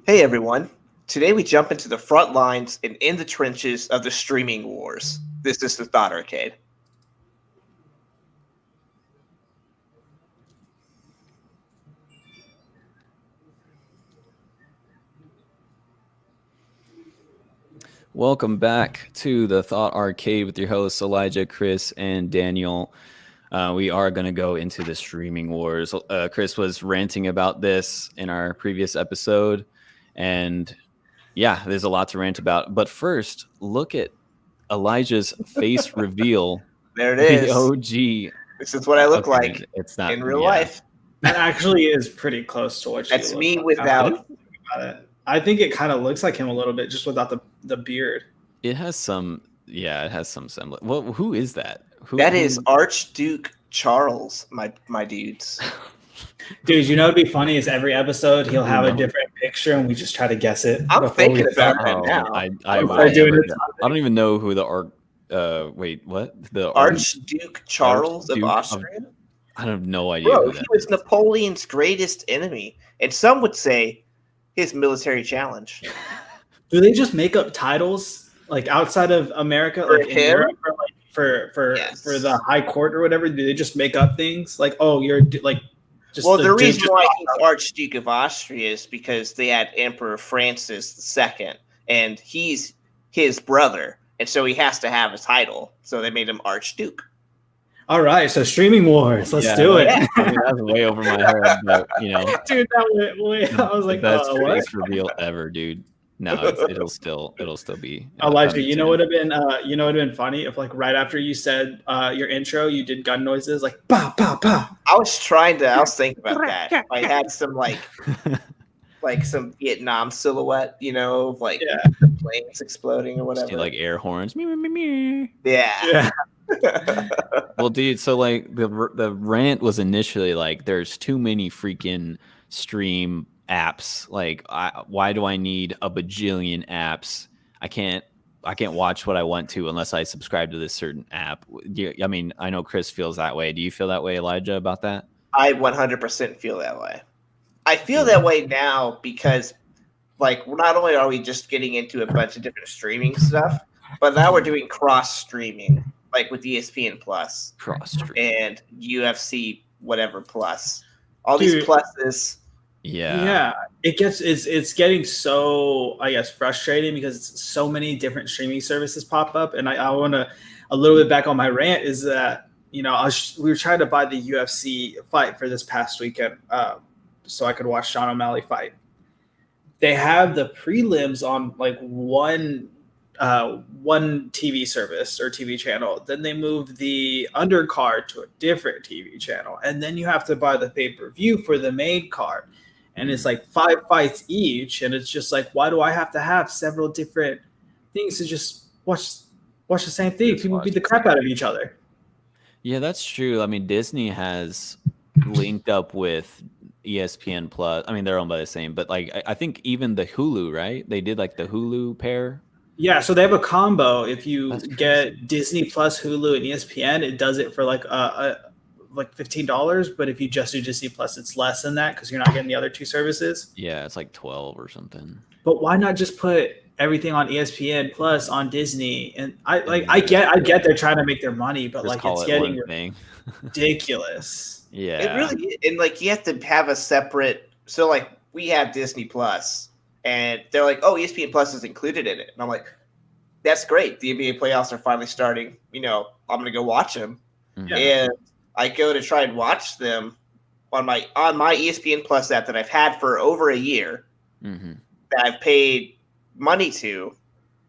Hey everyone. Today we jump into the front lines and in the trenches of the streaming wars. This is the Thought Arcade. Welcome back to the Thought Arcade with your hosts Elijah, Chris, and Daniel. We are going to go into the streaming wars. Chris was ranting about this in our previous episode, and yeah, there's a lot to rant about. But first, look at Elijah's face reveal. There it is. The OG. This is what I look like it's not in real life. That actually is pretty close to what you That's look me like. without. I think it kind of looks like him a little bit, just without the beard. It has some semblance. Well, who is that? That is Archduke Charles, my dudes. Dude, you know what'd be funny is every episode he'll have a different picture and we just try to guess it. I'm thinking about that now. I don't even know who the Archduke Charles of Austria? I have no idea. Bro, he was Napoleon's greatest enemy, and some would say his military challenge. Do they just make up titles like outside of America, for like him? in Europe, or Yes. for the high court or whatever? Do they just make up things like, oh, you're like? Just Well, the reason why he's Archduke of Austria is because they had Emperor Francis II, and he's his brother, and so he has to have a title. So they made him Archduke. All right, so streaming wars, let's do it. Yeah. I mean, that's way over my head, but you know, dude, that went way. I was like, best what? face reveal ever, dude. No, it'll still be. Elijah, you know what would have been funny if like right after you said your intro, you did gun noises like bah bah bah. I was thinking about that. I had some like some Vietnam silhouette, of like planes exploding or whatever. Like air horns. Me. Yeah. Well, dude, so like the rant was initially like, there's too many freaking stream apps. Like, why do I need a bajillion apps? I can't watch what I want to unless I subscribe to this certain app. I mean, I know Chris feels that way. Do you feel that way, Elijah, about that? I 100% feel that way. I feel that way now because, like, not only are we just getting into a bunch of different streaming stuff, but now we're doing cross streaming, like with ESPN Plus, cross stream, and UFC whatever Plus. All these pluses. Yeah. It's getting so, I guess, frustrating because so many different streaming services pop up, and I want to a little bit back on my rant is that we were trying to buy the UFC fight for this past weekend, so I could watch Sean O'Malley fight. They have the prelims on like one TV service or TV channel. Then they move the undercard to a different TV channel, and then you have to buy the pay-per-view for the main card. And it's like 5 fights each, and it's just like, why do I have to have several different things to just watch the same thing? People beat the crap out of each other. Yeah, that's true. I mean, Disney has linked up with ESPN Plus. I mean, they're owned by the same, but like I think even the Hulu, right? They did like the Hulu pair. Yeah, so they have a combo. If you get Disney Plus, Hulu, and ESPN, it does it for like $15. But if you just do Disney Plus, it's less than that because you're not getting the other two services. Yeah, it's like 12 or something. But why not just put everything on ESPN Plus on Disney? And I get they're trying to make their money, but just like it's getting ridiculous. Yeah, it really, and like you have to have a separate. So like we have Disney Plus, and they're like, "Oh, ESPN Plus is included in it," and I'm like, "That's great. The NBA playoffs are finally starting. I'm gonna go watch them." Mm-hmm. And I go to try and watch them on my ESPN Plus app that I've had for over a year, that I've paid money to,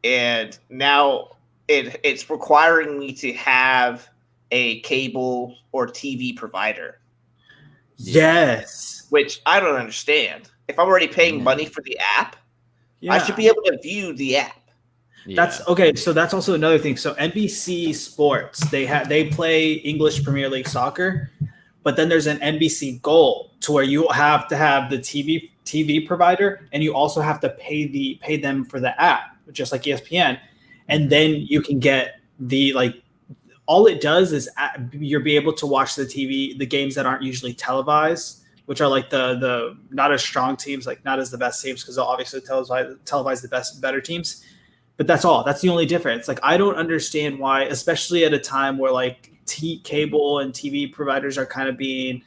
and now it's requiring me to have a cable or TV provider. Yes. Which I don't understand. If I'm already paying money for the app, I should be able to view the app. Yeah. That's okay. So that's also another thing. So NBC Sports, they play English Premier League soccer, but then there's an NBC Gold to where you have to have the TV provider, and you also have to pay them for the app, just like ESPN, and then you can get all it does is you'll be able to watch the games that aren't usually televised which are like the not as strong teams, like not as the best teams, because they'll obviously televise the better teams. But that's all. That's the only difference. Like, I don't understand why, especially at a time where like cable and TV providers are kind of being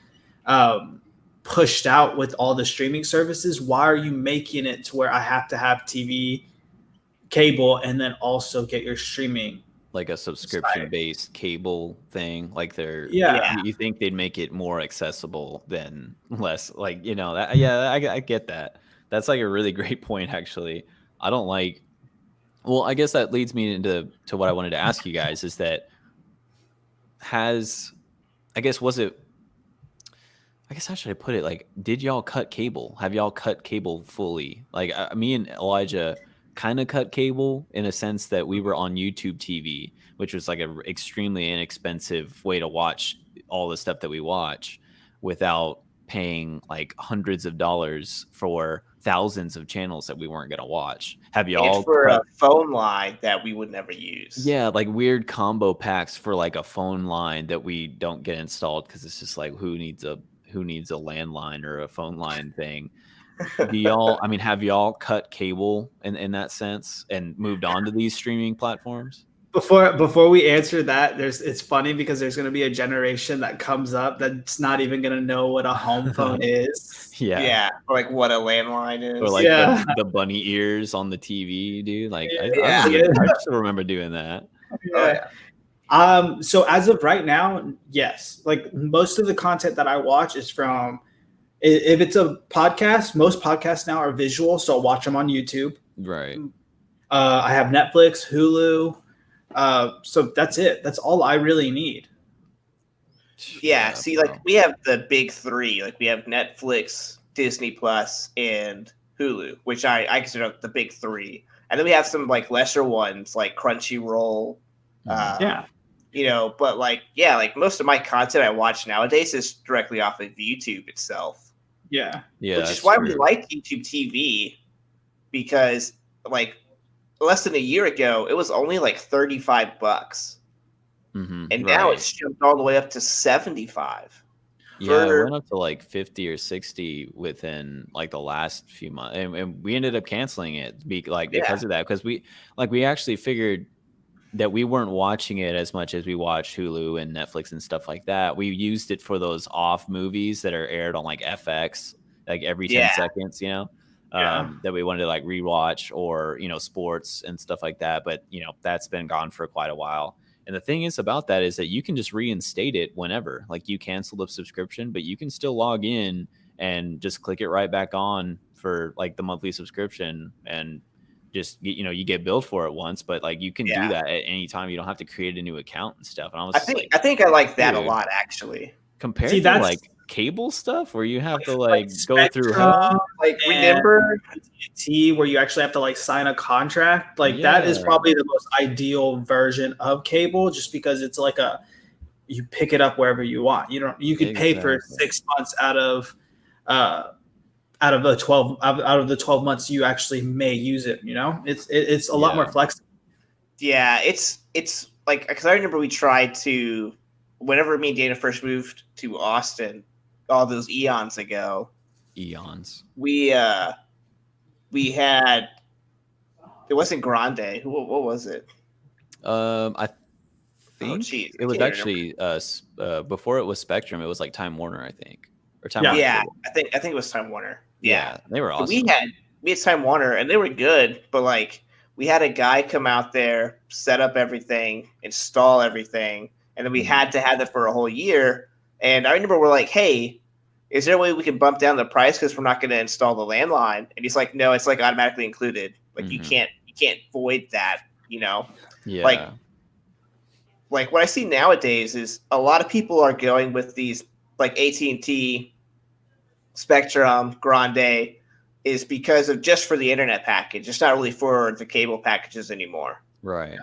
pushed out with all the streaming services. Why are you making it to where I have to have TV, cable, and then also get your streaming? Like a subscription-based cable thing, like Yeah. you think they'd make it more accessible than less, like, that. Yeah, I get that. That's like a really great point, actually. I don't like. Well, I guess that leads me into what I wanted to ask you guys is that how should I put it? Like, did y'all cut cable? Have y'all cut cable fully? Like, me and Elijah kind of cut cable in a sense that we were on YouTube TV, which was like an extremely inexpensive way to watch all the stuff that we watch without paying like hundreds of dollars for thousands of channels that we weren't going to watch. Have y'all and for a phone line that we would never use? Yeah, like weird combo packs for like a phone line that we don't get installed because it's just like who needs a landline or a phone line thing. Have y'all cut cable in that sense and moved on to these streaming platforms? Before we answer that, it's funny because there's going to be a generation that comes up that's not even going to know what a home phone is. Yeah, or like what a landline is, or like the bunny ears on the TV, dude. Like I still remember doing that. So as of right now, yes, like most of the content that I watch is from. If it's a podcast, most podcasts now are visual, so I'll watch them on YouTube. Right. I have Netflix, Hulu. So that's it. That's all I really need. Yeah. See, like we have the big three. Like we have Netflix, Disney Plus, and Hulu, which I consider the big three. And then we have some like lesser ones like Crunchyroll. But like most of my content I watch nowadays is directly off of YouTube itself. Yeah. Which is why we like YouTube TV, because like less than a year ago, it was only like $35. Mm-hmm, and now it's jumped all the way up to $75. Yeah, it went up to like 50 or 60 within like the last few months. And we ended up canceling it because of that. Because we actually figured that we weren't watching it as much as we watch Hulu and Netflix and stuff like that. We used it for those off movies that are aired on like FX, like every 10 seconds, that we wanted to like rewatch, or, sports and stuff like that. But, that's been gone for quite a while. And the thing is about that is that you can just reinstate it whenever. Like, you cancel the subscription, but you can still log in and just click it right back on for like the monthly subscription, and just, you get billed for it once, but like you can do that at any time. You don't have to create a new account and stuff. And I think I like that a lot, actually. Compared to like cable stuff where you have to like go Spectrum, through remember AT&T, where you actually have to like sign a contract. Like that is probably the most ideal version of cable, just because it's like you pick it up wherever you want. You could pay for 6 months out of the 12 months you actually may use it. It's a lot more flexible. Yeah, it's like, because I remember we tried to, whenever me and Dana first moved to Austin all those eons ago, we had, it wasn't Grande. What was it? I think it was actually before it was Spectrum. It was like Time Warner, I think. Or Time Warner. Yeah, I think it was Time Warner. Yeah, they were awesome. We had Time Warner, and they were good, but like we had a guy come out there, set up everything, install everything, and then we had to have it for a whole year. And I remember we're like, "Hey, is there a way we can bump down the price because we're not going to install the landline?" And he's like, "No, it's like automatically included. Like you can't void that. Yeah. Like what I see nowadays is a lot of people are going with these like AT&T, Spectrum, Grande, is because of just for the internet package. It's not really for the cable packages anymore. Right. Yeah.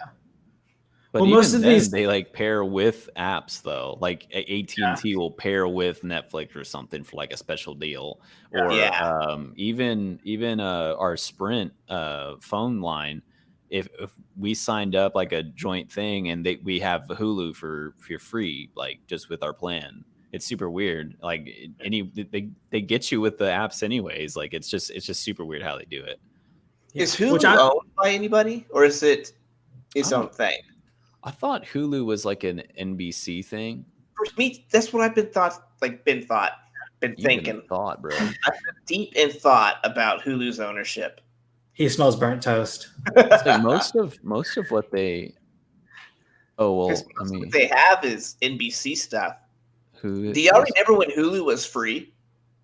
But most of these, they like pair with apps though. Like AT&T will pair with Netflix or something for like a special deal. Or even our Sprint phone line. If we signed up like a joint thing and we have Hulu for free, like just with our plan, It's super weird. Like they get you with the apps anyways. Like it's just super weird how they do it. Yeah. Is Hulu owned by anybody, or is it its own thing? I thought Hulu was like an NBC thing. For me, that's what I've been thinking. Thought, bro. I've been deep in thought about Hulu's ownership. He smells burnt toast. It's like most of what they. Oh well, What they have is NBC stuff. Do you already remember when Hulu was free?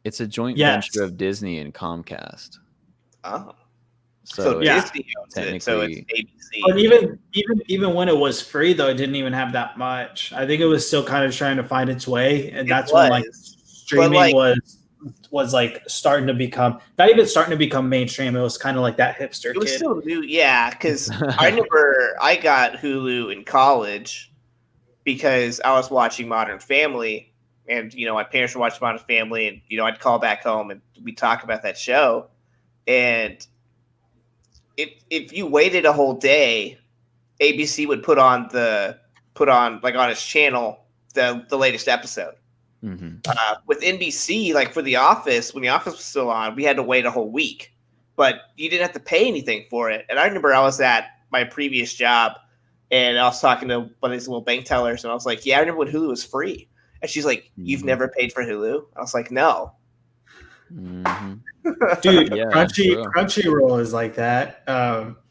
It's a joint venture of Disney and Comcast. Oh, so Disney owns it. So it's ABC. But even when it was free, though, it didn't even have that much. I think it was still kind of trying to find its way, and that's when like streaming was like starting to become not even starting to become mainstream. It was kind of like that hipster. It was kid. still new, yeah. Because I remember I got Hulu in college because I was watching Modern Family, and my parents were watching Modern Family, and I'd call back home and we'd talk about that show. And if you waited a whole day, ABC would put on like on its channel the latest episode. Mm-hmm. With NBC, like for The Office, when The Office was still on, we had to wait a whole week, but you didn't have to pay anything for it. And I remember I was at my previous job, and I was talking to one of these little bank tellers, and I was like, "Yeah, I remember when Hulu was free." And she's like, "You've never paid for Hulu?" I was like, "No." Mm-hmm. Dude, yeah, Crunchyroll is like that,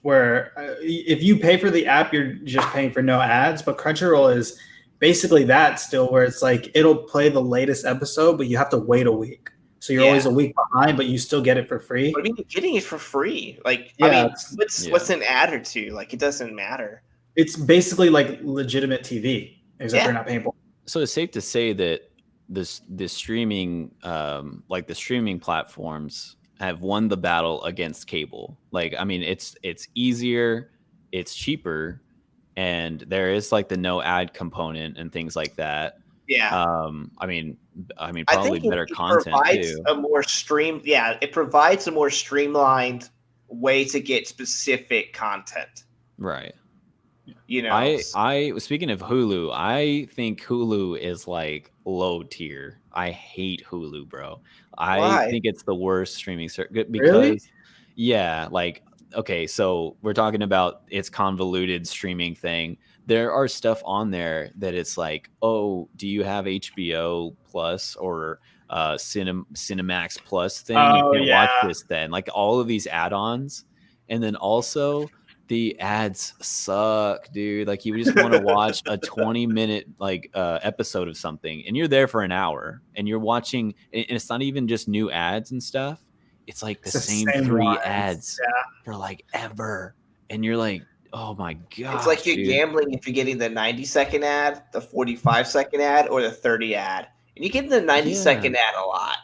where if you pay for the app, you're just paying for no ads. But Crunchyroll is basically that still, where it's like it'll play the latest episode, but you have to wait a week. So you're always a week behind, but you still get it for free. But I mean, you're getting it for free. Like, I mean, what's an ad or two? Like, it doesn't matter. It's basically like legitimate TV, except you're not paying for it. So it's safe to say that the streaming like the streaming platforms have won the battle against cable. Like, I mean, it's easier, it's cheaper, and there is like the no ad component and things like that. Yeah. I mean probably better content too. It provides a more streamlined way to get specific content. Right. I speaking of Hulu, I think Hulu is like low tier. I hate Hulu, bro. I think it's the worst streaming service because like, okay, so we're talking about its convoluted streaming thing. There are stuff on there that it's like, oh, do you have HBO Plus or Cinemax Plus thing? You can watch this then. Like all of these add-ons, and then also the ads suck, dude. Like you just want to watch a 20-minute like episode of something, and you're there for an hour, and you're watching, and it's not even just new ads and stuff. It's like the same 3 ads for like ever, and you're like, oh my god! It's like you're gambling if you're getting the 90-second ad, the 45-second ad, or the 30 ad, and you get the 90-second ad a lot.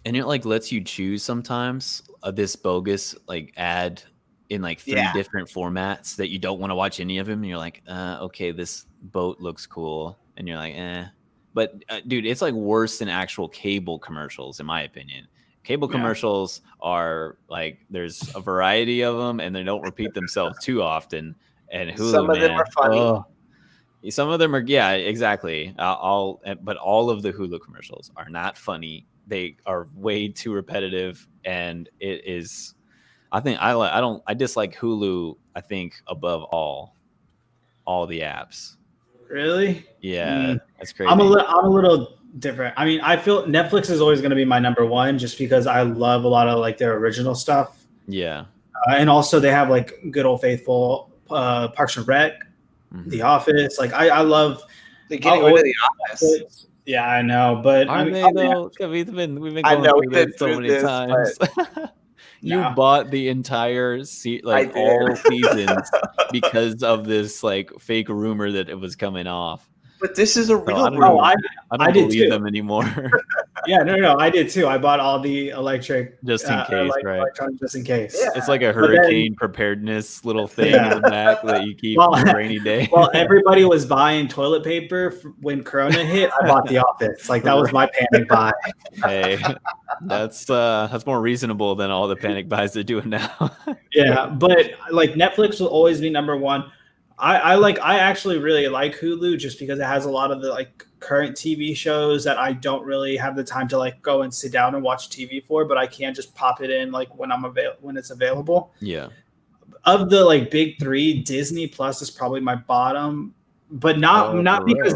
And it like lets you choose sometimes this bogus like ad in like 3 different formats that you don't want to watch any of them, and you're like, okay, this boat looks cool, and you're like, but dude, it's like worse than actual cable commercials in my opinion. Cable commercials are like, there's a variety of them, and they don't repeat themselves too often. And Hulu, some of them are funny. Some of them are, exactly. But all of the Hulu commercials are not funny. They are way too repetitive, and it is. I think I dislike Hulu. I think above all the apps. Really? Yeah, that's crazy. I'm a little different. I mean, I feel Netflix is always going to be my number one, just because I love a lot of like their original stuff. Yeah, and also they have like good old faithful Parks and Rec, The Office. Like I love. They're getting rid of The Office. Yeah, I know, but we've been going through this so many times. You bought the entire all seasons because of this like fake rumor that it was coming off. But this is a real rumor. I don't believe them anymore. No, I did too. I bought all the electric just in case, right? Electronic just in case. Yeah. It's like a hurricane preparedness little thing in the back that you keep for a rainy day. Well, everybody was buying toilet paper when Corona hit. I bought The Office. Like that was my panic buy. Hey, that's more reasonable than all the panic buys they're doing now. Yeah, but like Netflix will always be number one. I actually really like Hulu just because it has a lot of the like current TV shows that I don't really have the time to like go and sit down and watch TV for, but I can just pop it in like when it's available. Yeah. Of the like big three, Disney Plus is probably my bottom, but not because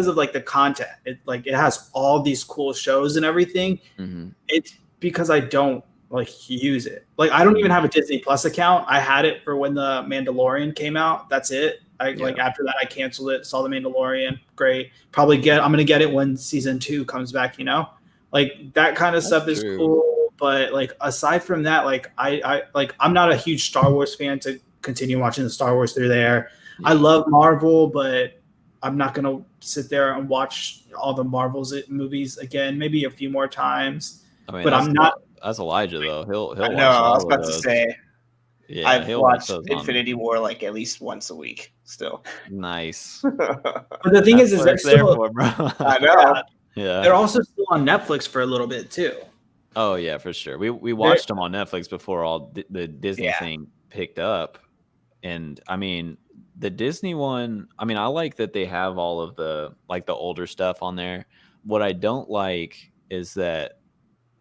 of like the content. It has all these cool shows and everything. Mm-hmm. It's because I don't like use it. Like I don't even have a Disney Plus account. I had it for when the Mandalorian came out. That's it. Like after that I canceled it, saw the Mandalorian. Great. I'm gonna get it when season 2 comes back, you know? Like that kind of stuff is cool. But like aside from that, like I'm not a huge Star Wars fan to continue watching the Star Wars through there. Yeah. I love Marvel, but I'm not gonna sit there and watch all the Marvel's movies again, maybe a few more times. I mean, but I'm not. That's Elijah though. He'll watch. No, I was about to say. Yeah, I've watched Infinity War like at least once a week. Still nice. But the thing is they're still. For, bro. I know. Yeah, they're also still on Netflix for a little bit too. Oh yeah, for sure. We watched them on Netflix before all the Disney thing picked up, and I mean the Disney one. I mean I like that they have all of the like the older stuff on there. What I don't like is that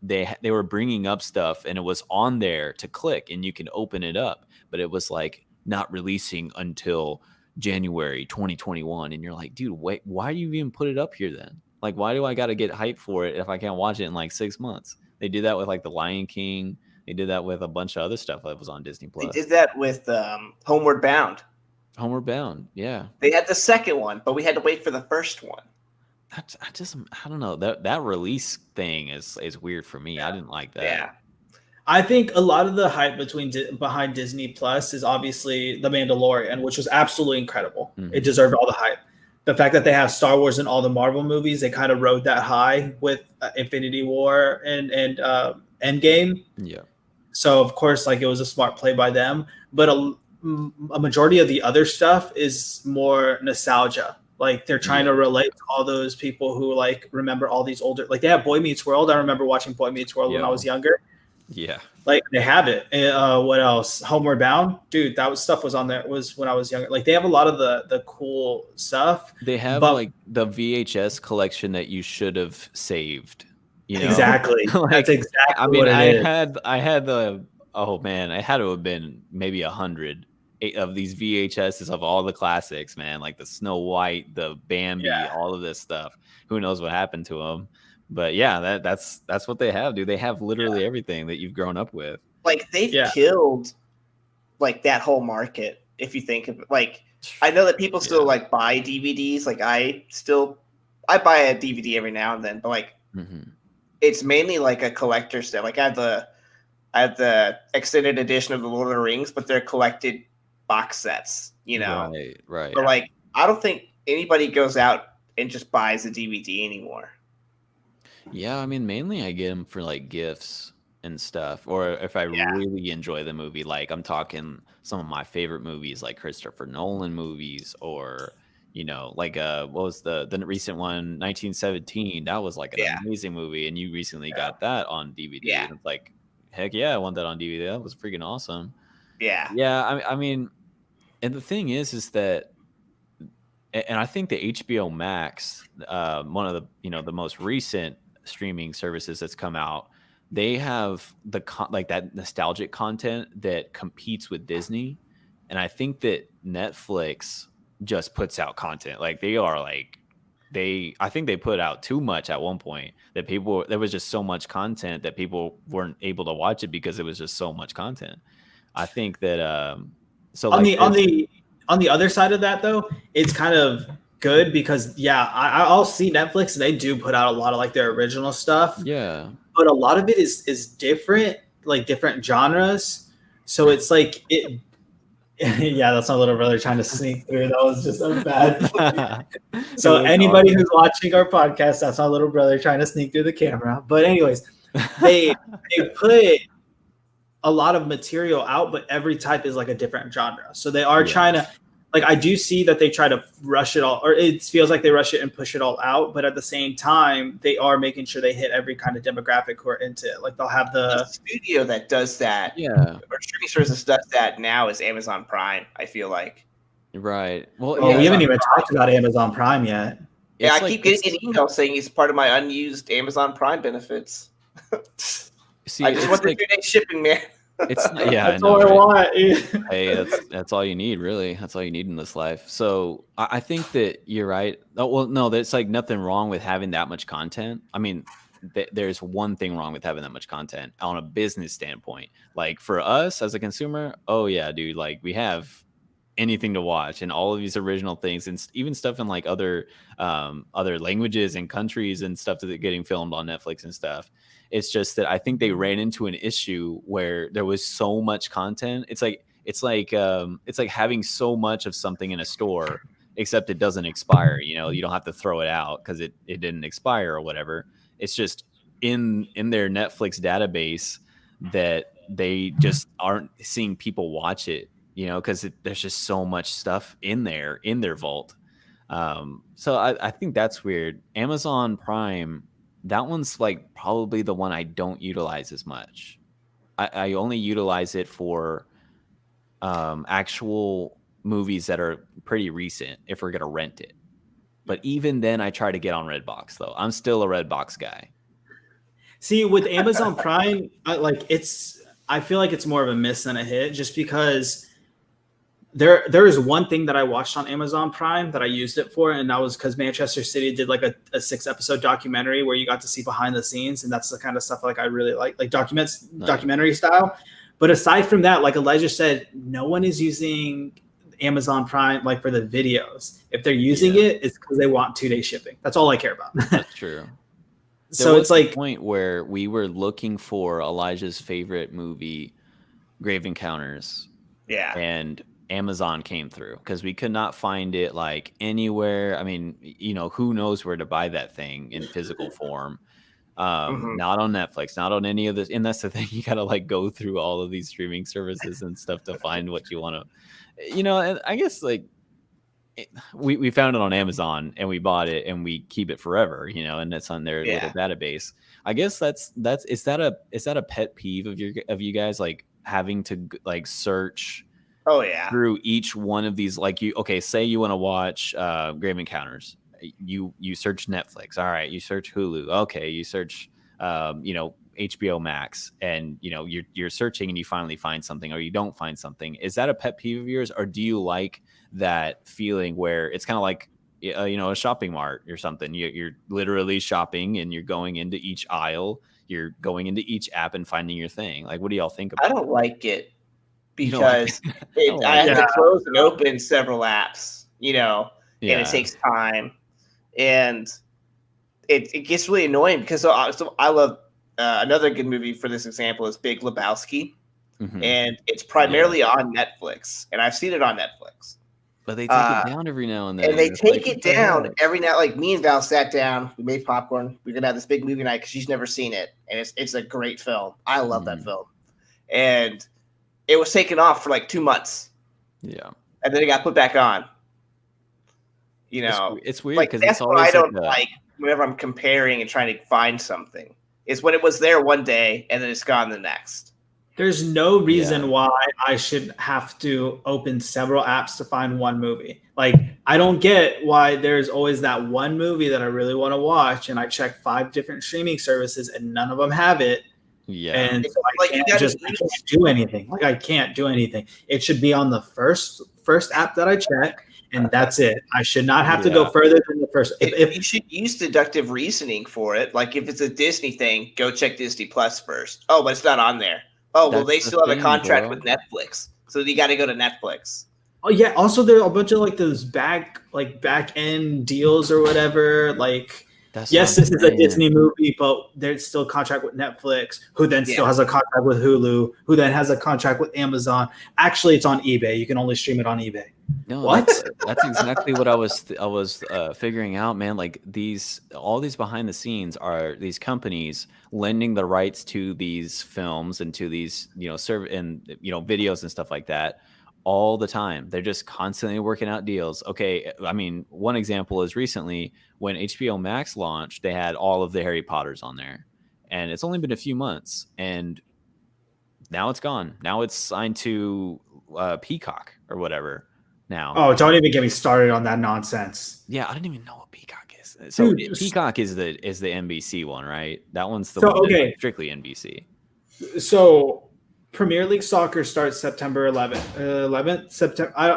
they were bringing up stuff and it was on there to click and you can open it up, but it was like not releasing until January 2021, and you're like, dude, wait, why do you even put it up here then? Like, why do I got to get hyped for it if I can't watch it in like 6 months? They did that with like The Lion King. They did that with a bunch of other stuff that was on Disney Plus. They did that with Homeward Bound. Homeward Bound, yeah. They had the second one, but we had to wait for the first one. I don't know, that release thing is weird for me. I didn't like that. Yeah, I think a lot of the hype behind Disney Plus is obviously The Mandalorian, which was absolutely incredible. Mm-hmm. It deserved all the hype. The fact that they have Star Wars and all the Marvel movies, they kind of rode that high with Infinity War and Endgame. Yeah. So of course, like it was a smart play by them. But a majority of the other stuff is more nostalgia. Like they're trying to relate to all those people who like remember all these older, like they have Boy Meets World. I remember watching Boy Meets World when I was younger. Yeah. Like they have it. What else? Homeward Bound, dude. Stuff was on there. Was when I was younger. Like they have a lot of the cool stuff. They have like the VHS collection that you should have saved. You know? Exactly. Like, that's exactly. I mean, what it is. I had the it had to have been maybe 100 of these VHSs of all the classics, man. Like the Snow White, the Bambi, all of this stuff. Who knows what happened to them? But yeah, that's what they have, dude. They have literally everything that you've grown up with. Like they've killed like that whole market. If you think of it, like I know that people still like buy DVDs. Like I buy a DVD every now and then, but like it's mainly like a collector stuff. Like I have the extended edition of the Lord of the Rings, but they're collected box sets, you know. Right. But like I don't think anybody goes out and just buys a DVD anymore. Yeah, I mean, mainly I get them for like gifts and stuff, or if I really enjoy the movie. Like I'm talking some of my favorite movies, like Christopher Nolan movies, or you know, like what was the recent one, 1917? That was like an amazing movie, and you recently got that on DVD. Yeah, and it's like, heck yeah, I want that on DVD. That was freaking awesome. Yeah, I mean, and the thing is that. And I think the HBO Max, one of the the most recent streaming services that's come out, they have like that nostalgic content that competes with Disney, and I think that Netflix just puts out content like I think they put out too much at one point that there was just so much content that people weren't able to watch it because it was just so much content. I think that on the other side of that, though, it's kind of good because, I'll see Netflix and they do put out a lot of like their original stuff. Yeah. But a lot of it is different, like different genres. So it's like it. Yeah, that's my little brother trying to sneak through. That was just so bad. So anybody who's watching our podcast, that's my little brother trying to sneak through the camera. But anyways, they put a lot of material out, but every type is like a different genre. So they are trying to, like, I do see that they try to rush it all, or it feels like they rush it and push it all out. But at the same time, they are making sure they hit every kind of demographic who are into it. Like they'll have the studio that does that. Yeah. Or streaming services does that now is Amazon Prime, I feel like. Right. Well, we haven't even talked about Amazon Prime yet. Yeah, it's I keep getting an email saying he's part of my unused Amazon Prime benefits. See, I just want the 2-day shipping, man. it's yeah, That's I know, all I right? want. Hey, that's all you need, really. That's all you need in this life. So I think that you're right. Oh, well, no, there's like nothing wrong with having that much content. I mean, there's one thing wrong with having that much content on a business standpoint. Like for us as a consumer, oh yeah, dude, like we have anything to watch and all of these original things and even stuff in like other languages and countries and stuff that are getting filmed on Netflix and stuff. It's just that I think they ran into an issue where there was so much content. It's like having so much of something in a store, except it doesn't expire. You know, you don't have to throw it out because it didn't expire or whatever. It's just in their Netflix database that they just aren't seeing people watch it. You know, because there's just so much stuff in their vault. So I think that's weird. Amazon Prime, that one's like probably the one I don't utilize as much. I only utilize it for actual movies that are pretty recent if we're gonna rent it. But even then, I try to get on Redbox though. I'm still a Redbox guy. See, with Amazon Prime, I feel like it's more of a miss than a hit, just because there is one thing that I watched on Amazon Prime that I used it for, and that was because Manchester City did like a 6-episode documentary where you got to see behind the scenes, and that's the kind of stuff like I really like documentary style. But aside from that, like Elijah said, no one is using Amazon Prime like for the videos. If they're using it, it's because they want 2-day shipping. That's all I care about. That's true. So it's like a point where we were looking for Elijah's favorite movie, Grave Encounters. Yeah. And Amazon came through because we could not find it like anywhere. I mean, you know, who knows where to buy that thing in physical form. Not on Netflix, not on any of this. And that's the thing, you gotta like go through all of these streaming services and stuff to find what you want to, you know. And I guess like we found it on Amazon and we bought it and we keep it forever, you know, and it's on their little database. I guess is that a pet peeve of you guys, like having to like search through each one of these? Like say you want to watch Grave Encounters, you search Netflix, all right, you search Hulu, okay, you search HBO Max, and you know you're searching and you finally find something or you don't find something. Is that a pet peeve of yours, or do you like that feeling where it's kind of like a shopping mart or something? You're literally shopping and you're going into each aisle, you're going into each app and finding your thing. Like, what do y'all think about I don't like it because I have to close and open several apps, and it takes time, and it gets really annoying because so I love another good movie for this example is Big Lebowski, and it's primarily on Netflix, and I've seen it on Netflix. But they take it down every now and then. And they take it down every now. Like me and Val sat down, we made popcorn. We're gonna have this big movie night because she's never seen it, and it's a great film. I love that film, and it was taken off for like 2 months. Yeah, and then it got put back on. It's weird like because that's what I don't like whenever I'm comparing and trying to find something. Is when it was there one day and then it's gone the next. There's no reason why I should have to open several apps to find one movie. Like, I don't get why there's always that one movie that I really want to watch, and I check 5 different streaming services and none of them have it. Yeah. And so I can't do anything. Like, I can't do anything. It should be on the first app that I check, and that's it. I should not have to go further than the first. If you should use deductive reasoning for it, like if it's a Disney thing, go check Disney Plus first. Oh, but it's not on there. Oh, well, they still have a contract with Netflix, so you got to go to Netflix. Oh yeah. Also, there are a bunch of like those back end deals or whatever. Like, yes, this is a Disney movie, but there's still a contract with Netflix, who then still has a contract with Hulu, who then has a contract with Amazon. Actually, it's on eBay. You can only stream it on eBay. No, what? That's exactly what I was figuring out, man. Like all these behind the scenes are these companies lending the rights to these films and to these videos and stuff like that all the time. They're just constantly working out deals. Okay, I mean, one example is recently when HBO Max launched, they had all of the Harry Potters on there, and it's only been a few months, and now it's gone. Now it's signed to Peacock or whatever. Now, don't even get me started on that nonsense. Yeah, I don't even know what Peacock is. So Dude, Peacock is the NBC one, right? That one's the So, one that's okay. strictly NBC. So Premier League Soccer starts September 11th. 11th September. I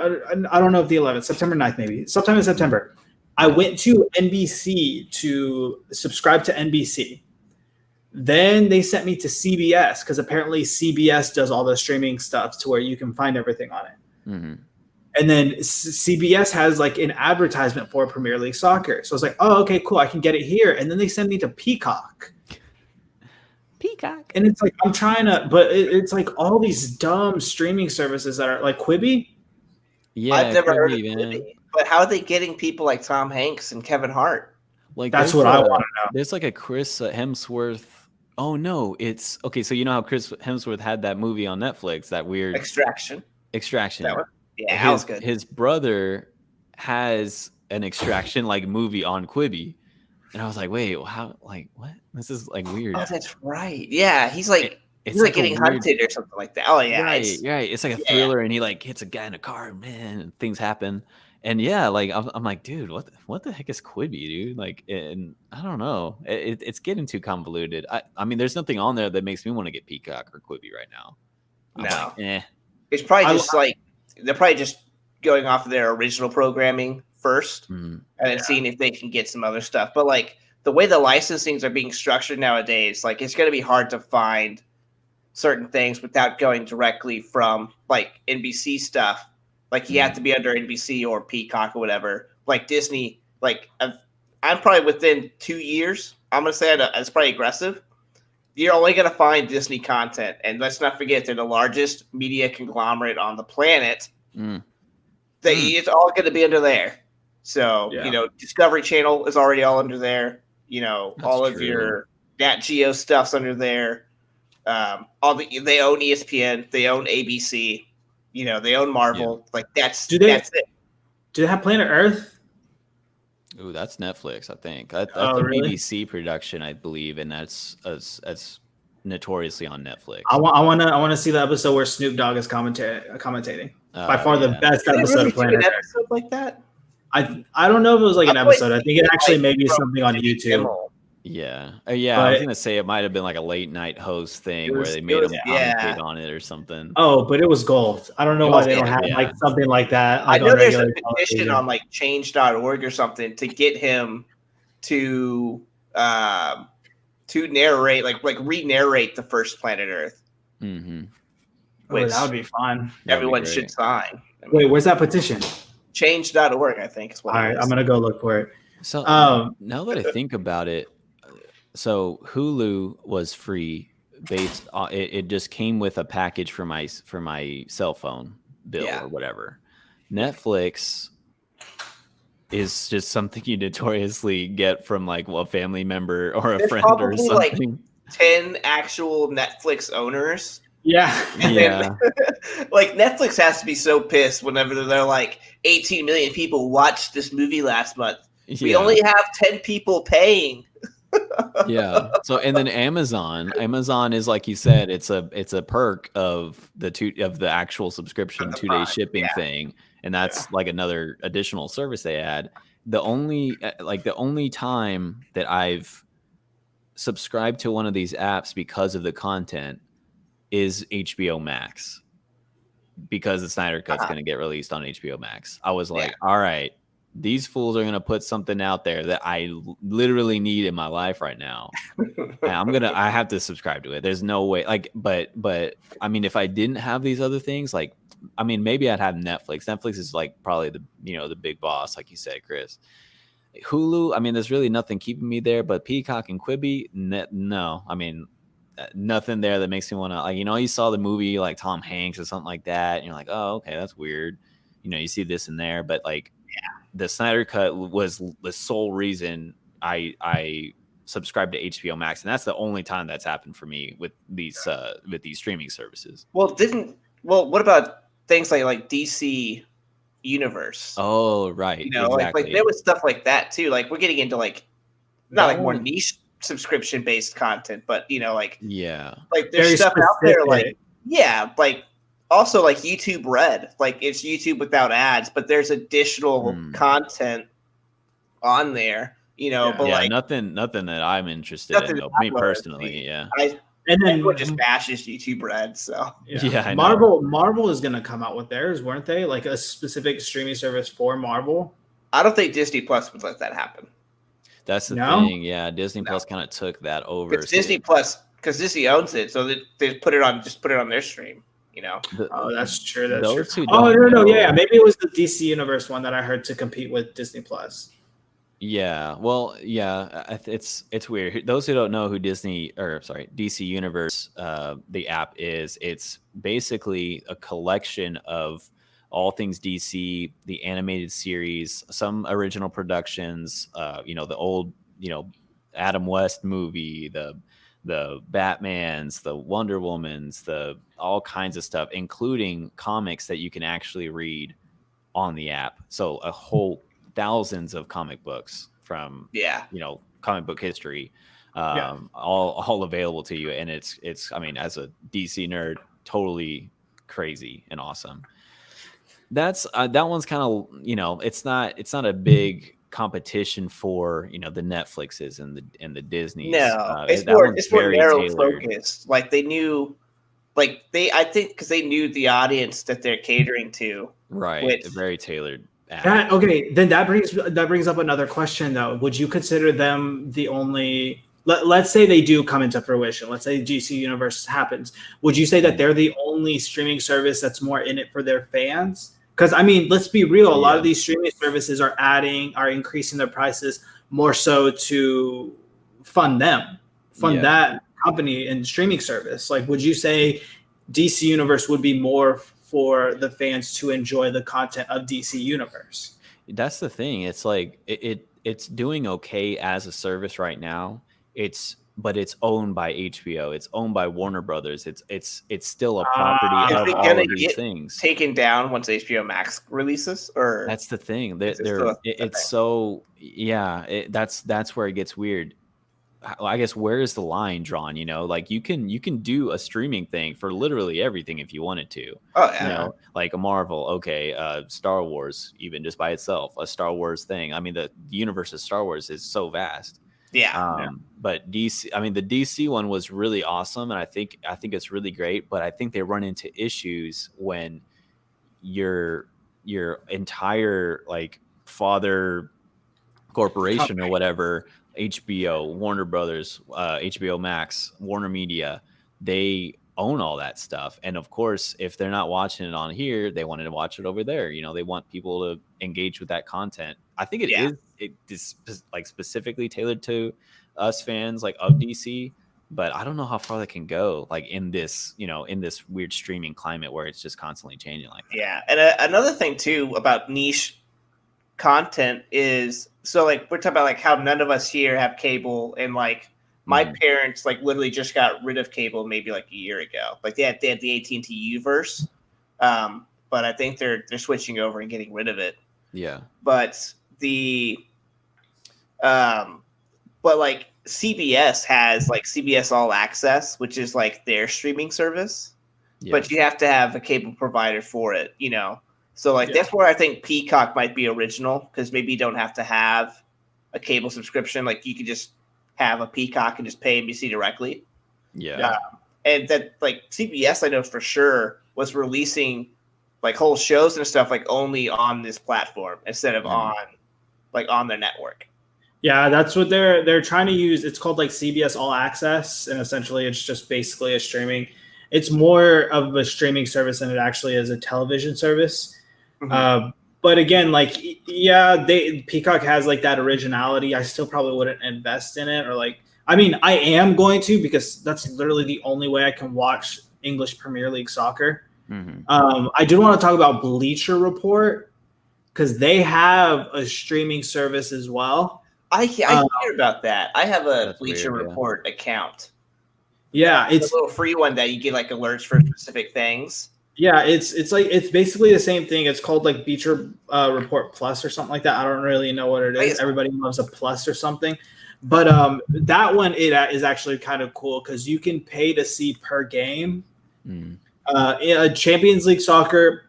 don't know if the 11th, September 9th, maybe sometime in September. I went to NBC to subscribe to NBC. Then they sent me to CBS because apparently CBS does all the streaming stuff to where you can find everything on it. Mm-hmm. And then CBS has like an advertisement for Premier League Soccer. So I was like, oh, okay, cool. I can get it here. And then they send me to Peacock. Peacock. And it's like, I'm trying to, but it's like all these dumb streaming services that are like Quibi. Yeah, I've never heard of Quibi, man. Quibi, but how are they getting people like Tom Hanks and Kevin Hart? Like That's there's what I want to know. There's like a Chris Hemsworth. Oh no, it's okay. So you know how Chris Hemsworth had that movie on Netflix, that weird Extraction. Extraction. Yeah, that was good. His brother has an Extraction like movie on Quibi, and I was like, wait, how? Like what? This is like weird. Oh, that's right. Yeah, he's like It's he's like a getting weird- hunted or something like that. Oh yeah, right, it's- right. It's like a yeah. thriller, and he like hits a guy in a car, man, and things happen. And yeah, like I'm like, dude, what the heck is Quibi, dude? Like, and I don't know, it's getting too convoluted. I mean, there's nothing on there that makes me want to get Peacock or Quibi right now. I'm No. like, eh. It's probably just like they're probably just going off of their original programming first, Mm. and then seeing if they can get some other stuff. But like the way the licensings are being structured nowadays, like it's going to be hard to find certain things without going directly from like NBC stuff. Like you have to be under NBC or Peacock or whatever. Like Disney, like I'm probably within 2 years. I'm gonna say it's probably aggressive. You're only gonna find Disney content, and let's not forget they're the largest media conglomerate on the planet. Mm. It's all going to be under there. So, Yeah. you know, Discovery Channel is already all under there. You know, That's all of true. your Nat Geo stuff's under there. They own ESPN, they own ABC, you know, they own Marvel. Like that's Do they- that's it. Do they have Planet Earth? Ooh, that's Netflix, I think. That's Oh, a really? BBC production, I believe, and that's notoriously on Netflix. I want to see the episode where Snoop Dogg is commentating. By far the yeah. best Did they episode really of do an Planet Earth. episode like that? I don't know if it was like an I thought episode. I think it it actually like maybe from something on Jimmy YouTube. Kimmel. Yeah. Yeah, I was But- gonna say it might have been like a late night host thing It where was- they it made was- him yeah. commentate on it or something. Oh, but it was gold. I don't know It why was they don't gold, have yeah. like something like that. I Like know on there's a regular petition television. on like change.org or something to get him to narrate like re-narrate the first Planet Earth. Mm-hmm. Oh, which- that would be fun. Everyone should sign. Wait, where's that petition? Change.org, I think is what All it right, is. I'm gonna go look for it. So Um, now that I think about it, so Hulu was free based on it just came with a package for my cell phone bill Yeah. or whatever. Netflix is just something you notoriously get from like a family member or a There's friend or probably, like, something. 10 actual Netflix owners. Yeah. And Yeah. like Netflix has to be so pissed whenever they're like 18 million people watched this movie last month. We Yeah. only have 10 people paying. Yeah. So and then Amazon is like you said, it's a perk of the actual subscription Of the 2-day Prime, shipping yeah. thing, and that's like another additional service they add. The only time that I've subscribed to one of these apps because of the content is HBO Max, because the Snyder Cut's Uh-huh. going to get released on HBO Max. I was like, Yeah. all right, these fools are going to put something out there that I literally need in my life right now. And I have to subscribe to it. There's no way, like, but I mean, if I didn't have these other things, like, I mean, maybe I'd have Netflix. Netflix is like probably the big boss, like you said, Chris. Hulu, I mean, there's really nothing keeping me there, but Peacock and Quibi, no. I mean, nothing there that makes me want to, like, you saw the movie like Tom Hanks or something like that, and you're like, oh, okay, that's weird. You see this in there, but like, the Snyder Cut was the sole reason I subscribed to HBO Max, and that's the only time that's happened for me with these streaming services. Well, what about things like DC Universe? Oh, right, exactly. like there was stuff like that too. Like we're getting into like not like more No. niche subscription based content, but like Yeah, like there's Very stuff out there like specific. yeah, like also like YouTube Red, like it's YouTube without ads, but there's additional content on there. you know. Yeah. But Yeah, like nothing that I'm interested nothing in. that Though. I Me wanna personally, see. yeah. And then Everyone just bashes YouTube Red, so Yeah, I know. Marvel is gonna come out with theirs, weren't they? Like a specific streaming service for Marvel. I don't think Disney Plus would let that happen. That's the No? thing. Yeah, Disney No. Plus kind of took that over. It's Disney Plus because Disney owns it, so they put it on their stream. You know, Oh, that's true. That's Those true. who Oh don't no, know- yeah. Maybe it was the DC Universe one that I heard to compete with Disney Plus. Yeah, well, yeah, it's weird. Those who don't know who DC Universe, the app is, it's basically a collection of all things DC, the animated series, some original productions, the old, Adam West movie, the Batmans, the Wonder Womans, the all kinds of stuff, including comics that you can actually read on the app. So a whole thousands of comic books from yeah, comic book history, Yeah. all available to you. And it's I mean, as a DC nerd, totally crazy and awesome. That's that one's kind of it's not a big competition for the Netflixes and the Disneys. no, it's that more one's narrow tailored. focused. Like they knew, I think because they knew the audience that they're catering to. Right, Which- a very tailored app. Then that brings up another question though. Would you consider them the only? Let's say they do come into fruition. Let's say DC Universe happens. Would you say that they're the only streaming service that's more in it for their fans? Because I mean, let's be real. A lot of these streaming services are increasing their prices more so to fund that company and streaming service. Like, would you say DC Universe would be more for the fans to enjoy the content of DC Universe? That's the thing. It's like it's doing okay as a service right now. But it's owned by HBO. It's owned by Warner Brothers. It's still a property Is of it all gonna of these get thing. taken down once HBO Max releases, or That's the thing. Is it still a It's thing? so that's where it gets weird. I guess where is the line drawn? Like you can do a streaming thing for literally everything if you wanted to. oh yeah, Like a Marvel, okay, Star Wars, even just by itself, a Star Wars thing. I mean, the universe of Star Wars is so vast. yeah. But DC, I mean, the DC one was really awesome, and I think it's really great. But I think they run into issues when your entire like father corporation or whatever, HBO, Warner Brothers, HBO Max, Warner Media, they own all that stuff. And of course, if they're not watching it on here, they wanted to watch it over there. They want people to engage with that content. I think it is like specifically tailored to us fans like of DC, but I don't know how far that can go, like in this weird streaming climate where it's just constantly changing like that. Yeah, and another thing too about niche content is, so like we're talking about like how none of us here have cable, and like my parents like literally just got rid of cable maybe like a year ago. Like they had the AT&T Uverse, but I think they're switching over and getting rid of it. Yeah, But but like CBS has like CBS All Access, which is like their streaming service. yeah. But you have to have a cable provider for it, So like that's where I think Peacock might be original, because maybe you don't have to have a cable subscription. Like you could just have a Peacock and just pay NBC directly. Yeah. And that like CBS, I know for sure, was releasing like whole shows and stuff like only on this platform instead of on their network. Yeah, that's what they're trying to use. It's called like CBS All Access, and essentially it's just basically a streaming. It's more of a streaming service than it actually is a television service. Mhm. But again, like Peacock has like that originality. I still probably wouldn't invest in it, or like, I mean, I am going to, because that's literally the only way I can watch English Premier League soccer. Mhm. I do want to talk about Bleacher Report, because they have a streaming service as well. I hear about that. I have a That's Bleacher weird, yeah. Report account. Yeah, It's a little free one that you get like alerts for specific things. Yeah, it's basically the same thing. It's called like Bleacher Report Plus or something like that. I don't really know what it is. Everybody loves a plus or something, but that one is actually kind of cool because you can pay to see per game. Champions League soccer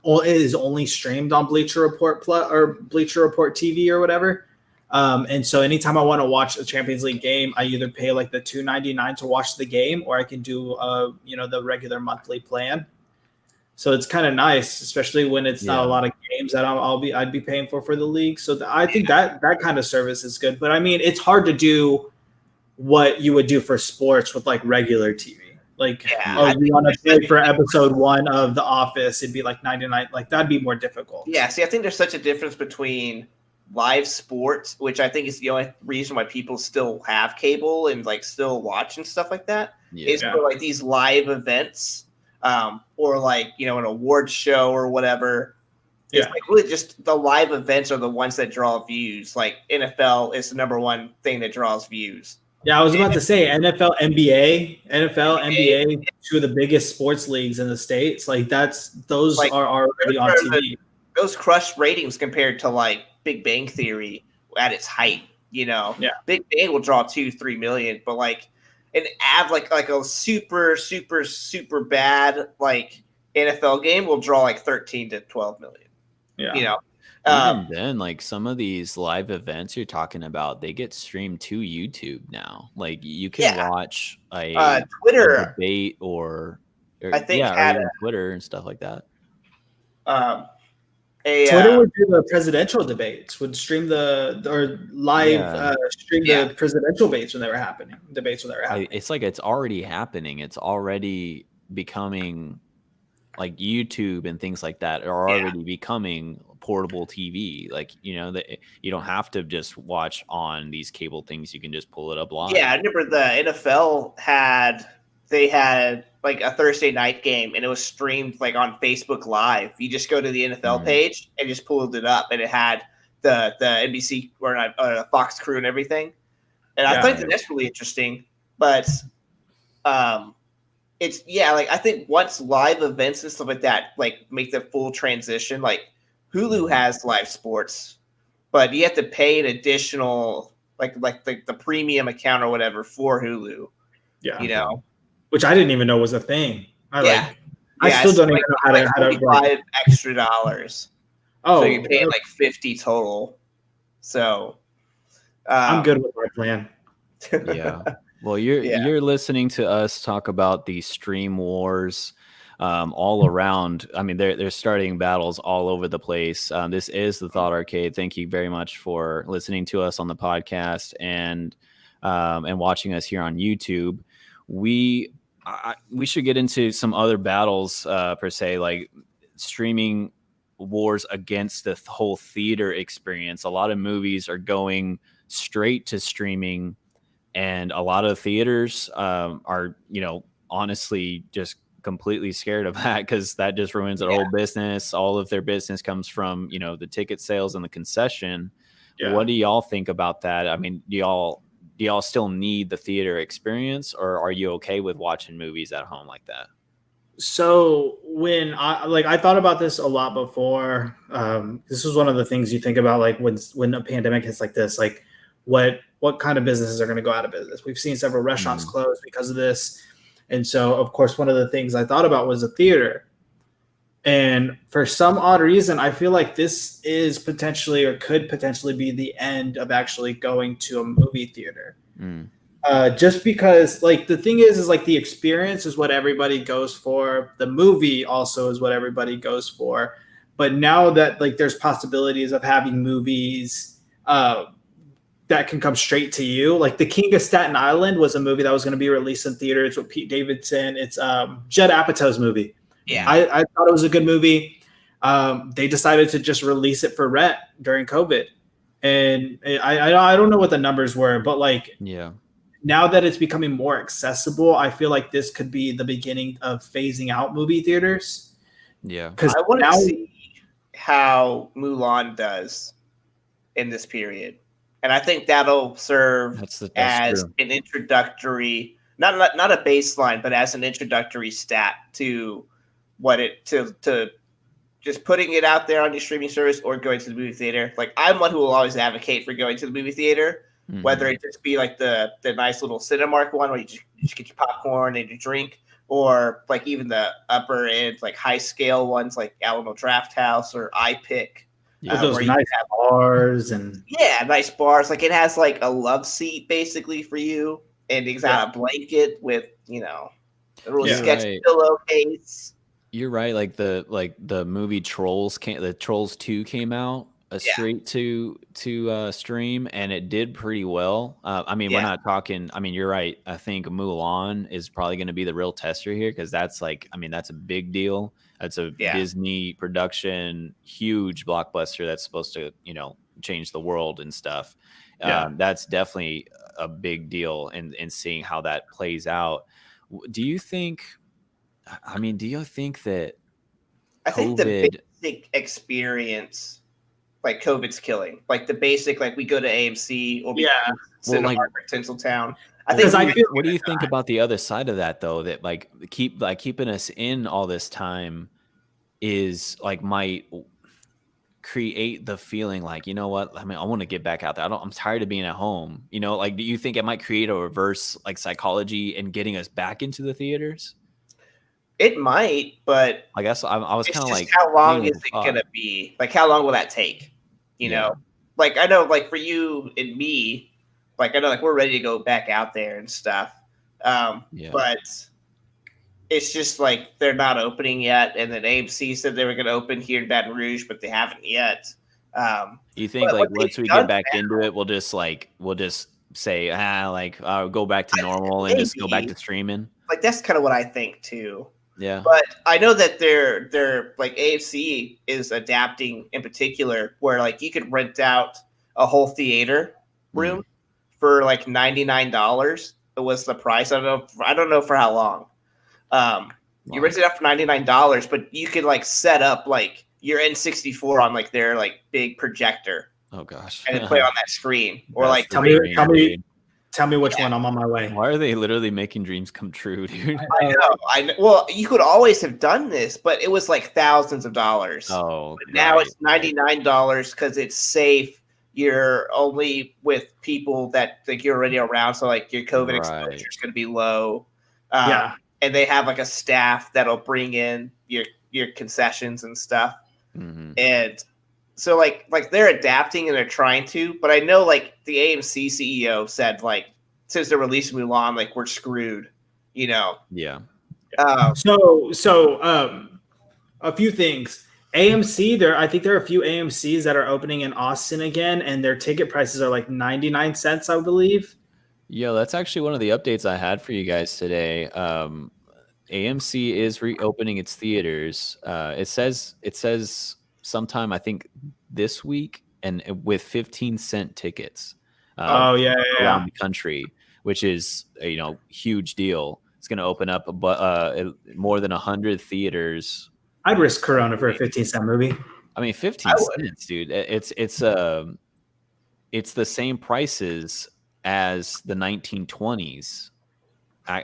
is only streamed on Bleacher Report Plus or Bleacher Report TV or whatever. And so anytime I want to watch a Champions League game, I either pay like the $2.99 to watch the game, or I can do the regular monthly plan. So it's kind of nice, especially when it's not a lot of games that I'd be paying for the league. So I think that kind of service is good. But I mean, it's hard to do what you would do for sports with like regular TV. Like, you want to pay for episode 1 of The Office? It'd be like 99. Like that'd be more difficult. Yeah. See, I think there's such a difference between live sports, which I think is the only reason why people still have cable and like still watch and stuff like that. Is for like these live events. Or like, an award show or whatever. It's like really just the live events are the ones that draw views. Like NFL is the number one thing that draws views. Yeah, I was about to say NFL, NBA, 2 of the biggest sports leagues in the States. Like those are already on TV. Those crush ratings compared to like Big Bang Theory at its height. Big Bang will draw 2-3 million, but like an like a super, super, super bad like NFL game will draw like 13 to 12 million. Yeah. Even then, like some of these live events you're talking about, they get streamed to YouTube now. Like you can watch a Twitter debate or I think or even Twitter and stuff like that. Twitter would do the presidential debates, would stream the presidential debates when they were happening. It's like it's already happening. It's already becoming like YouTube and things like that are already becoming portable TV. Like, that you don't have to just watch on these cable things. You can just pull it up live. Yeah, I remember the NFL had like a Thursday night game and it was streamed like on Facebook Live. You just go to the NFL page and just pulled it up and it had the NBC or not, Fox crew and everything. And I think that's really interesting. But it's like I think once live events and stuff like that like make the full transition, like Hulu has live sports, but you have to pay an additional like the premium account or whatever for Hulu. Yeah. Which I didn't even know was a thing. I still don't even know how to $25 extra dollars. So you pay like 50 total. So I'm good with my plan. Well, you're listening to us talk about the stream wars all around. I mean, they're starting battles all over the place. This is the Thought Arcade. Thank you very much for listening to us on the podcast and watching us here on YouTube. We should get into some other battles per se, like streaming wars against the whole theater experience. A lot of movies are going straight to streaming, and a lot of theaters are, honestly just completely scared of that because that just ruins their whole business. All of their business comes from, the ticket sales and the concession. What do y'all think about that? I mean, do y'all still need the theater experience, or are you okay with watching movies at home like that? So when I thought about this a lot before, this was one of the things you think about, like when a pandemic hits like this, like what kind of businesses are going to go out of business? We've seen several restaurants close because of this. And so, of course, one of the things I thought about was a theater. And for some odd reason, I feel like this is potentially or could potentially be the end of actually going to a movie theater. Just because, like, the thing is like the experience is what everybody goes for. The movie also is what everybody goes for. But now that like there's possibilities of having movies that can come straight to you, like The King of Staten Island was a movie that was going to be released in theaters with Pete Davidson. It's Judd Apatow's movie. Yeah, I thought it was a good movie. They decided to just release it for rent during COVID, and I don't know what the numbers were, but like now that it's becoming more accessible, I feel like this could be the beginning of phasing out movie theaters. Yeah, because I want to see how Mulan does in this period, and I think that'll serve as an introductory, not a baseline, but as an introductory stat to what it to just putting it out there on your streaming service or going to the movie theater. Like, I'm one who will always advocate for going to the movie theater, whether it just be like the nice little Cinemark one where you just get your popcorn and your drink, or like even the upper end, like high scale ones like Alamo Drafthouse or iPick. With those where you nice bars and nice bars. Like it has like a love seat basically for you, and it's got a blanket with a little Yeah. sketch Right. pillowcase. You're right. The movie Trolls the Trolls 2 came out straight to stream, and it did pretty well. I mean, we're Yeah. not talking. I mean, you're right. I think Mulan is probably going to be the real tester here because that's that's a big deal. That's a Disney production, huge blockbuster that's supposed to change the world and stuff. That's definitely a big deal, in seeing how that plays out. Do you think? I mean, do you think that I think the basic experience, like COVID's killing, like the basic, like we go to AMC or Cinemark or Tinseltown. What do you think about the other side of that though? That keeping us in all this time is might create the feeling like, you know what? I mean, I want to get back out there. I'm tired of being at home. Do you think it might create a reverse psychology in getting us back into the theaters? It might, but I guess I was kind of like, how long is it going to be? Like, how long will that take? You know, like I know, like for you and me, like I know, like we're ready to go back out there and stuff. But it's just like they're not opening yet, and then AMC said they were going to open here in Baton Rouge, but they haven't yet. You think once we get back into it, we'll just say go back to normal and just go back to streaming? Like that's kind of what I think too. Yeah, but I know that they're like AMC is adapting in particular, where like you could rent out a whole theater room for like $99. It was the price. I don't know for how long. You rent it out for $99, but you could like set up like your N64 on like their like big projector. Oh gosh, and then play on that screen, or That's tell me which one. I'm on my way. Why are they literally making dreams come true, dude? I know. Well, you could always have done this, but it was like thousands of dollars. Oh, but now it's $99 because it's safe. You're only with people that like you're already around, so like your COVID exposure is going to be low. And they have like a staff that'll bring in your concessions and stuff. And so like they're adapting and they're trying to, but I know like the AMC CEO said like since they're releasing Mulan, like we're screwed, Yeah. So a few things. AMC, I think there are a few AMCs that are opening in Austin again, and their ticket prices are like 99 cents, I believe. Yeah, that's actually one of the updates I had for you guys today. AMC is reopening its theaters. It says sometime, I think this week, and with 15-cent tickets. Around the country, which is a huge deal. It's going to open up more than 100 theaters. I'd risk Corona for a 15-cent movie. I mean, 15 cents, dude. It's the same prices as the 1920s.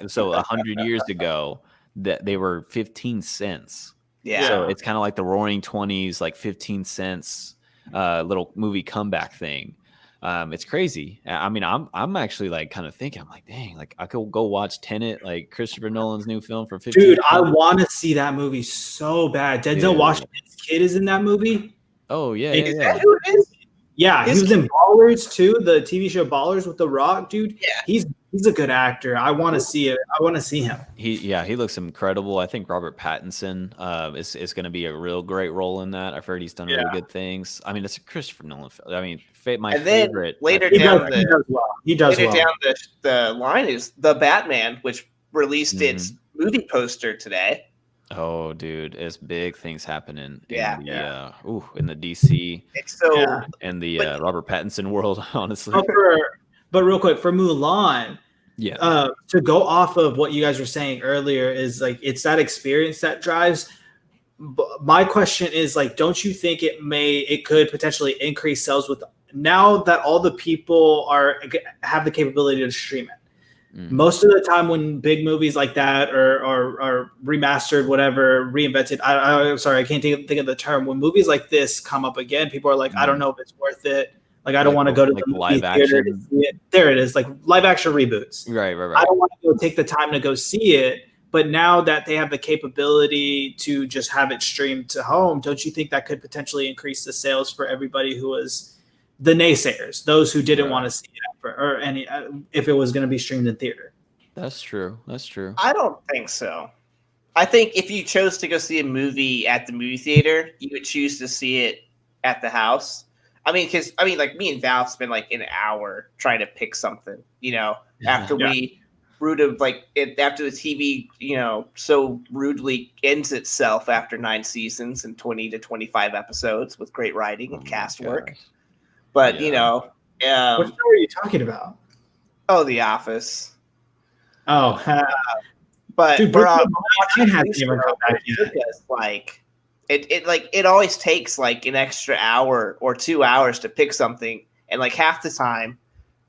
So 100 years ago, that they were 15 cents. Yeah. So it's kind of like the Roaring 20s, like 15 cents, little movie comeback thing. It's crazy. I mean, I'm actually like kind of thinking, I'm like, dang, like I could go watch Tenet, like Christopher Nolan's new film for 15. Dude, I want to see that movie so bad. Denzel Washington's kid is in that movie. Oh yeah, Is that who it is? Yeah, he was in Ballers too, the TV show Ballers with The Rock, dude. Yeah, he's a good actor. I want to see it. I want to see him. He looks incredible. I think Robert Pattinson is going to be a real great role in that. I've heard he's done really good things. I mean, it's a Christopher Nolan film. I mean, favorite. Later down the line is The Batman, which released its movie poster today. Oh, dude, it's big things happening. In the DC and the Robert Pattinson world, honestly. But real quick, for Mulan, to go off of what you guys were saying earlier, is like it's that experience that drives. My question is like, don't you think it could potentially increase sales with now that all the people have the capability to stream it? Most of the time when big movies like that are remastered, whatever, reinvented, I'm sorry, I can't think of the term. When movies like this come up again, people are like, I don't know if it's worth it. Like, I don't want to go to the movie theater to see it. There it is, like live action reboots. Right. I don't want to go take the time to go see it But now that they have the capability to just have it streamed to home, don't you think that could potentially increase the sales for everybody who was the naysayers, those who didn't want to see it or any if it was going to be streamed in theater? That's true. That's true. I don't think so. I think if you chose to go see a movie at the movie theater, you would choose to see it at the house. I mean, like me and Val spent like an hour trying to pick something, after we rooted after the TV, so rudely ends itself after 9 seasons and 20 to 25 episodes with great writing and cast work. But what show are you talking about? Oh, The Office. Oh, but dude, it always takes like an extra hour or 2 hours to pick something, and like half the time,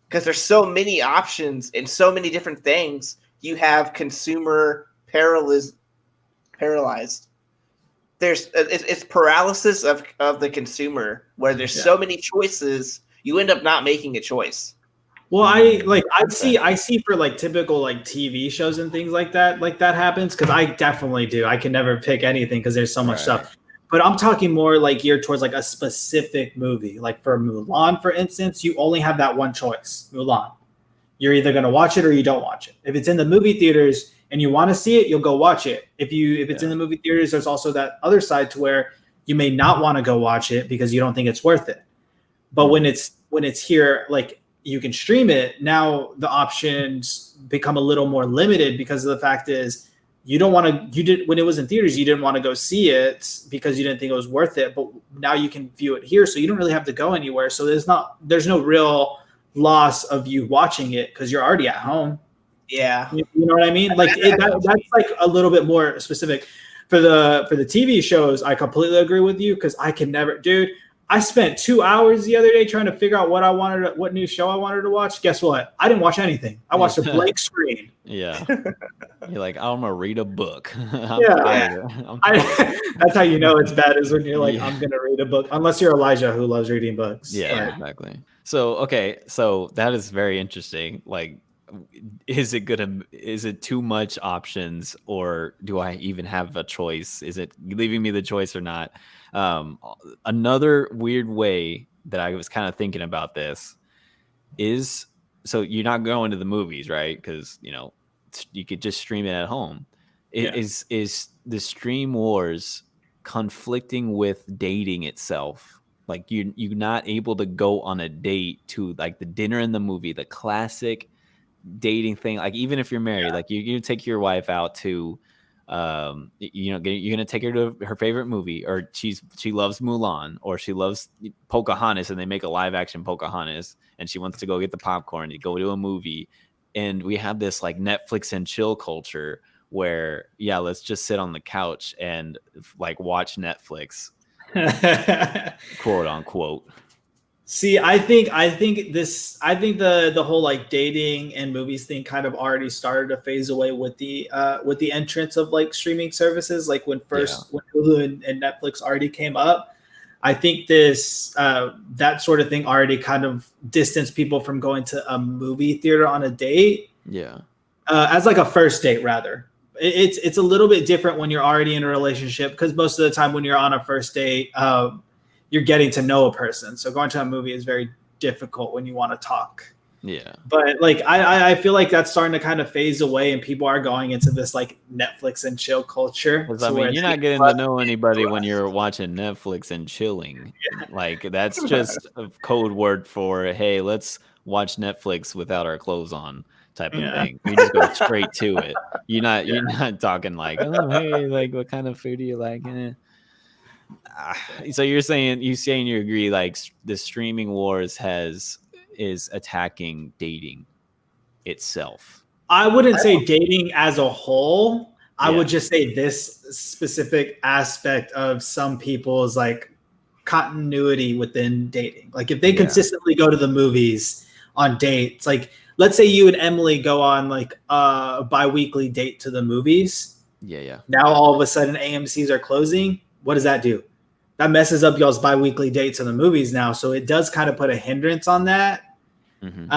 because there's so many options and so many different things, you have consumer paralyzed. It's paralysis of the consumer, where there's so many choices, you end up not making a choice. Well, I see for like typical like TV shows and things like that happens, because I definitely do. I can never pick anything because there's so much stuff. But I'm talking more like geared towards like a specific movie. Like for Mulan, for instance, you only have that one choice, Mulan. You're either going to watch it or you don't watch it. If it's in the movie theaters and you want to see it, you'll go watch it. If it's in the movie theaters, there's also that other side to where you may not want to go watch it because you don't think it's worth it. But when it's here, like you can stream it, now the options become a little more limited, because of the fact is when it was in theaters, you didn't want to go see it because you didn't think it was worth it. But now you can view it here, so you don't really have to go anywhere. So there's no real loss of you watching it because you're already at home. Yeah, you know what I mean. Like that's like a little bit more specific for the TV shows. I completely agree with you, because I can never, dude. I spent 2 hours the other day trying to figure out what new show I wanted to watch. Guess what? I didn't watch anything. I watched a blank screen. Yeah. You're like, I'm going to read a book. That's how you know it's bad, is when you're like, I'm going to read a book. Unless you're Elijah, who loves reading books. Yeah, exactly. So, okay. So that is very interesting. Like, is it too much options, or do I even have a choice? Is it leaving me the choice or not? Another weird way that I was kind of thinking about this is, so you're not going to the movies, right? Because you could just stream it at home. Is the stream wars conflicting with dating itself? Like you're not able to go on a date to like the dinner and the movie, the classic dating thing. Like even if you're married, like you take your wife out to you're gonna take her to her favorite movie, or she loves Mulan, or she loves Pocahontas, and they make a live action Pocahontas, and she wants to go get the popcorn to go to a movie. And we have this like Netflix and chill culture where let's just sit on the couch and like watch Netflix, quote unquote. See, I think the whole like dating and movies thing kind of already started to phase away with the entrance of like streaming services. Like when Hulu and Netflix already came up, I think this that sort of thing already kind of distanced people from going to a movie theater on a date. Yeah, as like a first date rather. It's a little bit different when you're already in a relationship, because most of the time when you're on a first date, you're getting to know a person. So going to a movie is very difficult when you want to talk. Yeah. But like, I feel like that's starting to kind of phase away, and people are going into this like Netflix and chill culture. I mean, you're not getting to know anybody when you're watching Netflix and chilling. Yeah. Like that's just a code word for, hey, let's watch Netflix without our clothes on type of thing. You just go straight to it. You're not talking like, oh, hey, like what kind of food do you like? So you're saying you agree, like the streaming wars is attacking dating itself. I wouldn't say dating as a whole. I would just say this specific aspect of some people's like continuity within dating. Like if they consistently go to the movies on dates, like let's say you and Emily go on like a bi-weekly date to the movies. Yeah. Now all of a sudden AMCs are closing. What does that do? That messes up y'all's bi-weekly dates in the movies now. So it does kind of put a hindrance on that. Mm-hmm.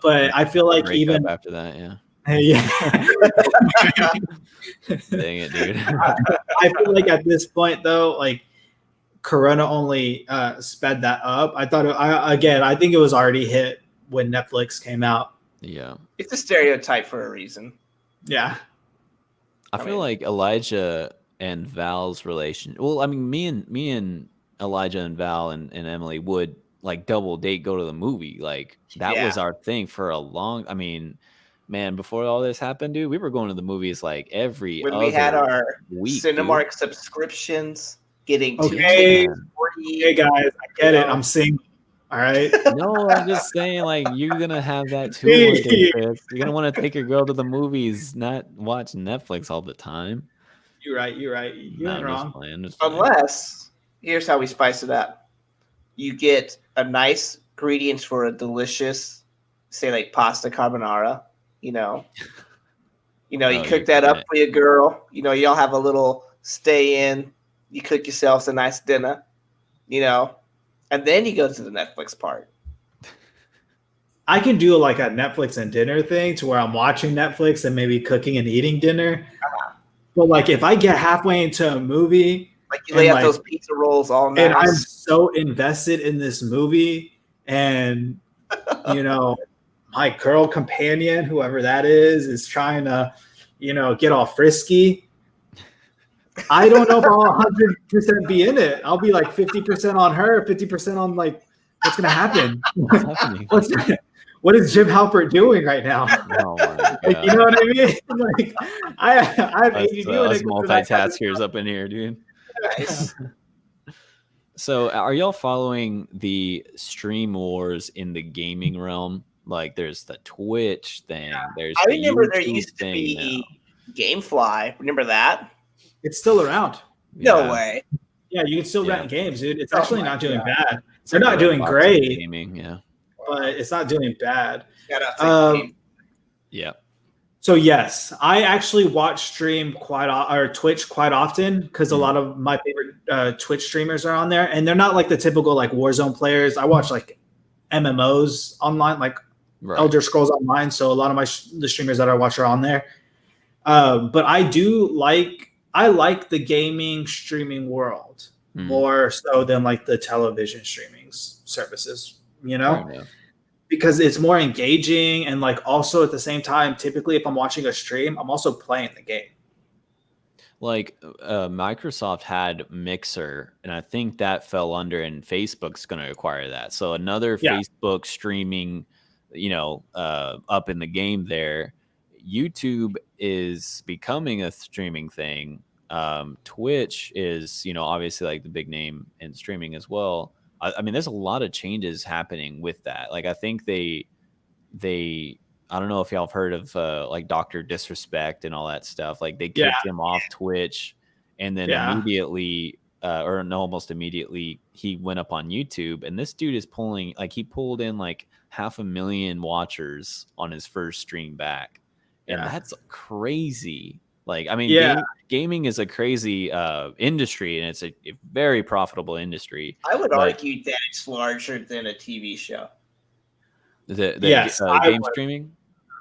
But I feel like even after that, Yeah. Dang it, dude. I feel like at this point though, like Corona only sped that up. I thought I think it was already hit when Netflix came out. Yeah. It's a stereotype for a reason. Yeah. I feel like Elijah and Val's relation. Well, I mean, me and Elijah and Val and Emily would like double date, go to the movie. Like that was our thing for a long. I mean, man, before all this happened, dude, we were going to the movies like every When other we had our week, Cinemark dude. subscriptions, getting Okay. $2 Hey guys, I get it. I'm single. All right. No, I'm just saying, like, you're gonna have that too one day, Chris. You're gonna want to take your girl to the movies, not watch Netflix all the time. You're right. You ain't wrong. Unless, here's how we spice it up. You get a nice ingredients for a delicious, say like pasta carbonara, you cook that up for your girl. Y'all have a little stay in. You cook yourselves a nice dinner, and then you go to the Netflix part. I can do like a Netflix and dinner thing to where I'm watching Netflix and maybe cooking and eating dinner. But like if I get halfway into a movie, like you lay out those pizza rolls all night, and I'm so invested in this movie, and my girl companion, whoever that is trying to, get all frisky. I don't know if I'll 100% be in it. I'll be like 50% on her, 50% on like what's gonna happen. What's happening? What is Jim Halpert doing right now? Oh my God. Like, you know what I mean? Like, I have ADD when us it comes to that kind of multitaskers stuff. up in here, dude. Nice. So, are y'all following the stream wars in the gaming realm? Like, there's the Twitch thing. There's I the remember YouTube there used to thing be now. GameFly. Remember that? It's still around. No way. Yeah, you can still rent games, dude. It's actually not doing bad. It's They're like not the doing Redbox of great, gaming, yeah. but it's not doing bad. Shout out to Game. Yeah. So yes, I actually watch Twitch quite often because a lot of my favorite Twitch streamers are on there, and they're not like the typical like Warzone players. I watch like MMOs online, like Elder Scrolls Online. So a lot of the streamers that I watch are on there. But I like the gaming streaming world more so than like the television streaming services, because it's more engaging, and like also at the same time, typically if I'm watching a stream, I'm also playing the game. Like Microsoft had Mixer, and I think that fell under, and Facebook's going to acquire that. So another Facebook streaming, up in the game there. YouTube is becoming a streaming thing. Twitch is, obviously like the big name in streaming as well. I mean, there's a lot of changes happening with that. Like, I think they I don't know if y'all have heard of like Dr. Disrespect and all that stuff. Like, they kicked him off Twitch, and then immediately, almost immediately, he went up on YouTube. And this dude is he pulled in like 500,000 watchers on his first stream back, and that's crazy. Like, I mean, gaming is a crazy industry, and it's a very profitable industry. I would argue that it's larger than a TV show. The game streaming?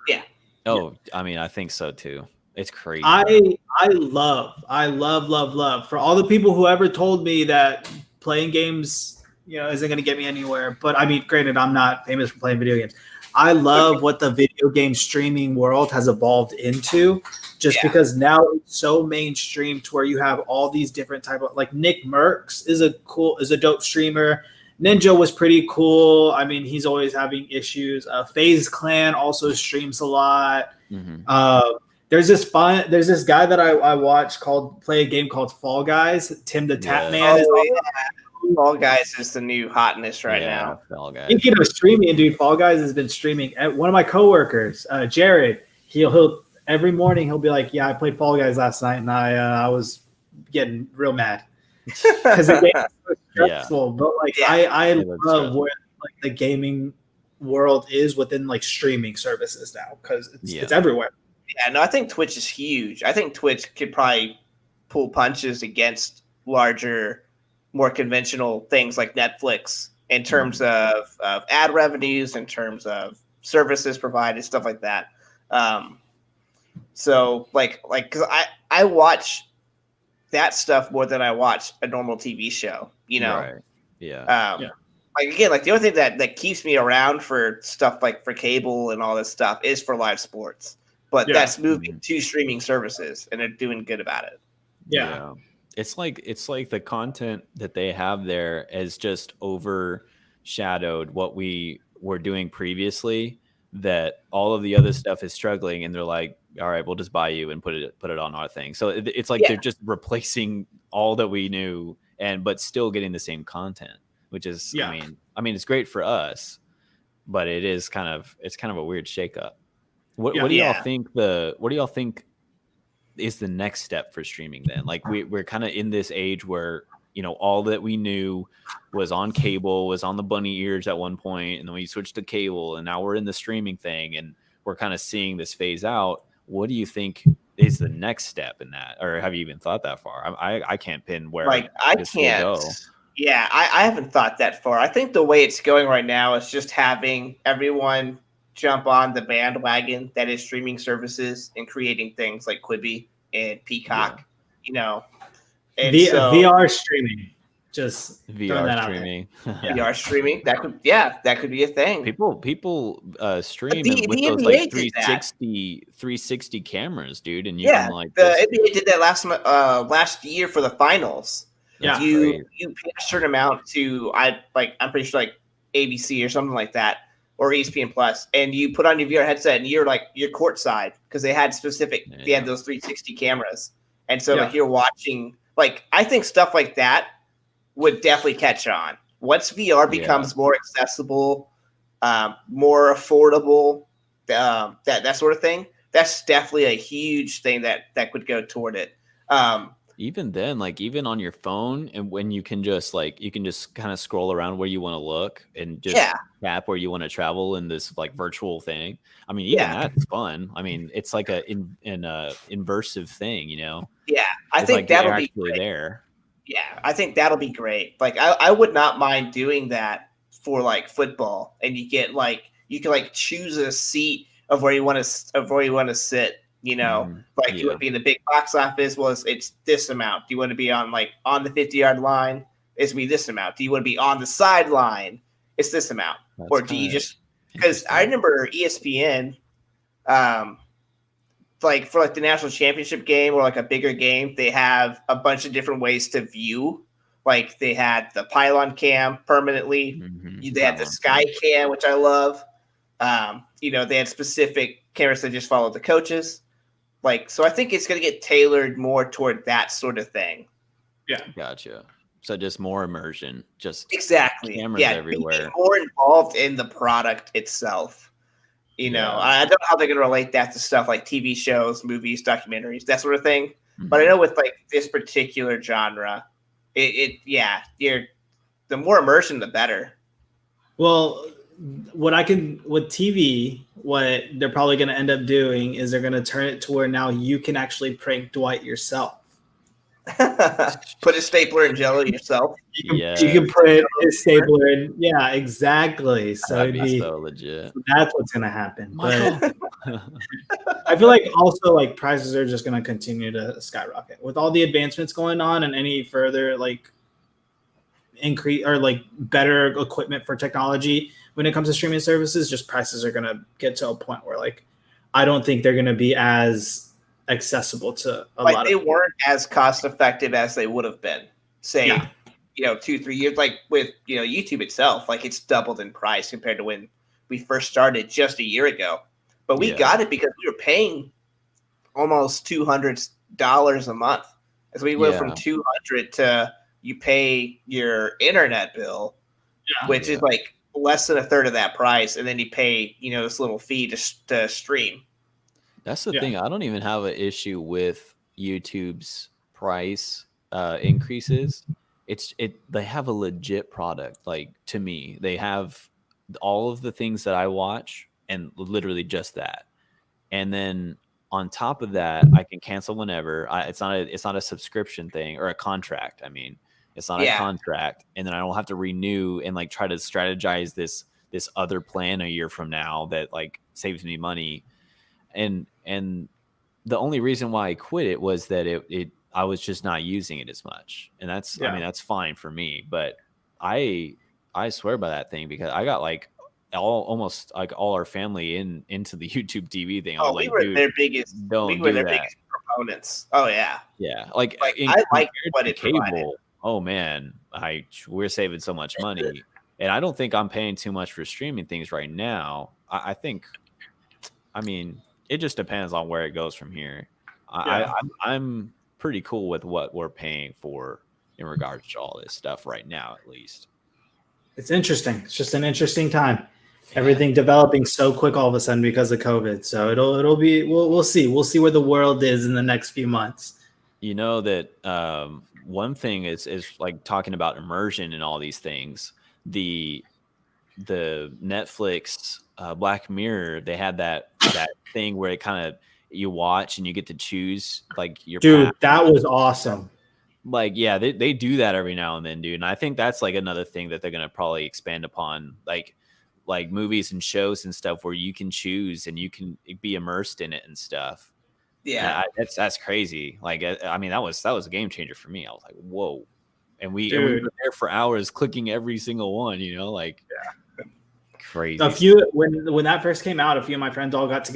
Yeah. Oh, I mean, I think so too. It's crazy. I love for all the people who ever told me that playing games, isn't going to get me anywhere. But I mean, granted, I'm not famous for playing video games. I love what the video game streaming world has evolved into, because now it's so mainstream to where you have all these different type of, like, Nick Merckx is a dope streamer. Ninja was pretty cool. I mean, he's always having issues. FaZe Clan also streams a lot. There's this guy that I watch play a game called Fall Guys. Tim the Tap Man. Fall Guys is the new hotness right now. Fall Guys. Speaking of streaming, dude, Fall Guys has been streaming. One of my coworkers, Jared, he'll every morning he'll be like, "Yeah, I played Fall Guys last night, and I was getting real mad because the game is so stressful." But like, I love where like the gaming world is within like streaming services now, because it's everywhere. Yeah, no, I think Twitch is huge. I think Twitch could probably pull punches against larger, more conventional things like Netflix in terms of ad revenues, in terms of services provided, stuff like that. So like because I watch that stuff more than I watch a normal TV show. Right. Yeah. Yeah. Like again, like the only thing that keeps me around for stuff like for cable and all this stuff is for live sports. But Yeah. that's moving to streaming services, and they're doing good about it. Yeah. It's like the content that they have there has just overshadowed what we were doing previously, that all of the other stuff is struggling, and they're like, all right, we'll just buy you and put it on our thing. So it's like Yeah. they're just replacing all that we knew, but still getting the same content, which is Yeah. I mean it's great for us, but it's kind of a weird shakeup. What do y'all think is the next step for streaming then? Like we're kind of in this age where, all that we knew was on cable, was on the bunny ears at one point, and then we switched to cable, and now we're in the streaming thing, and we're kind of seeing this phase out. What do you think is the next step in that? Or have you even thought that far? I can't pin where Like I this will can't. go. Yeah, I haven't thought that far. I think the way it's going right now is just having everyone jump on the bandwagon that is streaming services and creating things like Quibi and Peacock, And so, VR streaming, just throwing VR that streaming. VR streaming, that could be a thing. People stream the with those NBA like did that. 360 cameras, dude, and you can like the NBA did that last year for the finals. Yeah. You pay a certain amount to I'm pretty sure like ABC or something like that, or ESPN Plus, and you put on your VR headset and you're courtside because they had they had those 360 cameras, and so like you're watching. Like I think stuff like that would definitely catch on once VR becomes more accessible, more affordable, that sort of thing. That's definitely a huge thing that could go toward it. Even then, like even on your phone, and when you can just kind of scroll around where you want to look and just tap where you want to travel in this like virtual thing. I mean, even that's fun. I mean, it's like an immersive thing, Yeah, I think that'll be great. There. Yeah, I think that'll be great. Like I would not mind doing that for like football, and you can choose a seat of where you want to sit. You want to be in the big box office. Well, it's this amount. Do you want to be on the 50-yard line? It's be this amount. Do you want to be on the sideline? It's this amount. Or do you just because I remember ESPN, for the national championship game or like a bigger game, they have a bunch of different ways to view. Like they had the pylon cam permanently. They had the sky cam, which I love. They had specific cameras that just follow the coaches. So I think it's going to get tailored more toward that sort of thing. Yeah. Gotcha. So just more immersion, just exactly cameras everywhere. Get more involved in the product itself. I don't know how they're going to relate that to stuff like TV shows, movies, documentaries, that sort of thing. But I know with this particular genre, the more immersion, the better. Well, with TV, what they're probably going to end up doing is they're going to turn it to where now you can actually prank Dwight yourself. Put a stapler in jello yourself. You can put a stapler in. Yeah, exactly. So that'd be so legit. That's what's going to happen. But I feel like also prices are just going to continue to skyrocket with all the advancements going on and any further increase or better equipment for technology. When it comes to streaming services, just prices are going to get to a point where I don't think they're going to be as accessible to a lot of people. They weren't as cost effective as they would have been, say, 2-3 years, with, YouTube itself, it's doubled in price compared to when we first started just a year ago. But we got it because we were paying almost $200 a month. As we went from 200 to you pay your internet bill, which is less than a third of that price, and then you pay this little fee to stream. That's the thing. I don't even have an issue with YouTube's price increases. They have a legit product. To me, they have all of the things that I watch and literally just that. And then on top of that, I can cancel whenever. It's not a subscription thing or a contract. I mean, it's not a contract, and then I don't have to renew and try to strategize this other plan a year from now that saves me money. And the only reason why I quit it was that I was just not using it as much, and that's I mean that's fine for me. But I swear by that thing because I got like almost like all our family into the YouTube TV thing. I was like, dude, their biggest. don't We were do their that. biggest proponents. Oh yeah. Yeah, like I like what it cable. provided. Oh man, we're saving so much money, and I don't think I'm paying too much for streaming things right now. I think, I mean, it just depends on where it goes from here. I'm pretty cool with what we're paying for in regards to all this stuff right now, at least. It's interesting. It's just an interesting time. Everything developing so quick all of a sudden because of COVID. So it'll be we'll see. We'll see where the world is in the next few months. You know that one thing is like talking about immersion and all these things. The Netflix Black Mirror, they had that thing where it kind of you watch and you get to choose like your dude path. That was awesome. Like yeah, they do that every now and then, dude, and I think that's like another thing that they're gonna probably expand upon, like movies and shows and stuff where you can choose and you can be immersed in it and stuff. Yeah, that's crazy. Like I mean that was a game changer for me. I was like, whoa. And we were there for hours clicking every single one, you know, like crazy. When that first came out, a few of my friends all got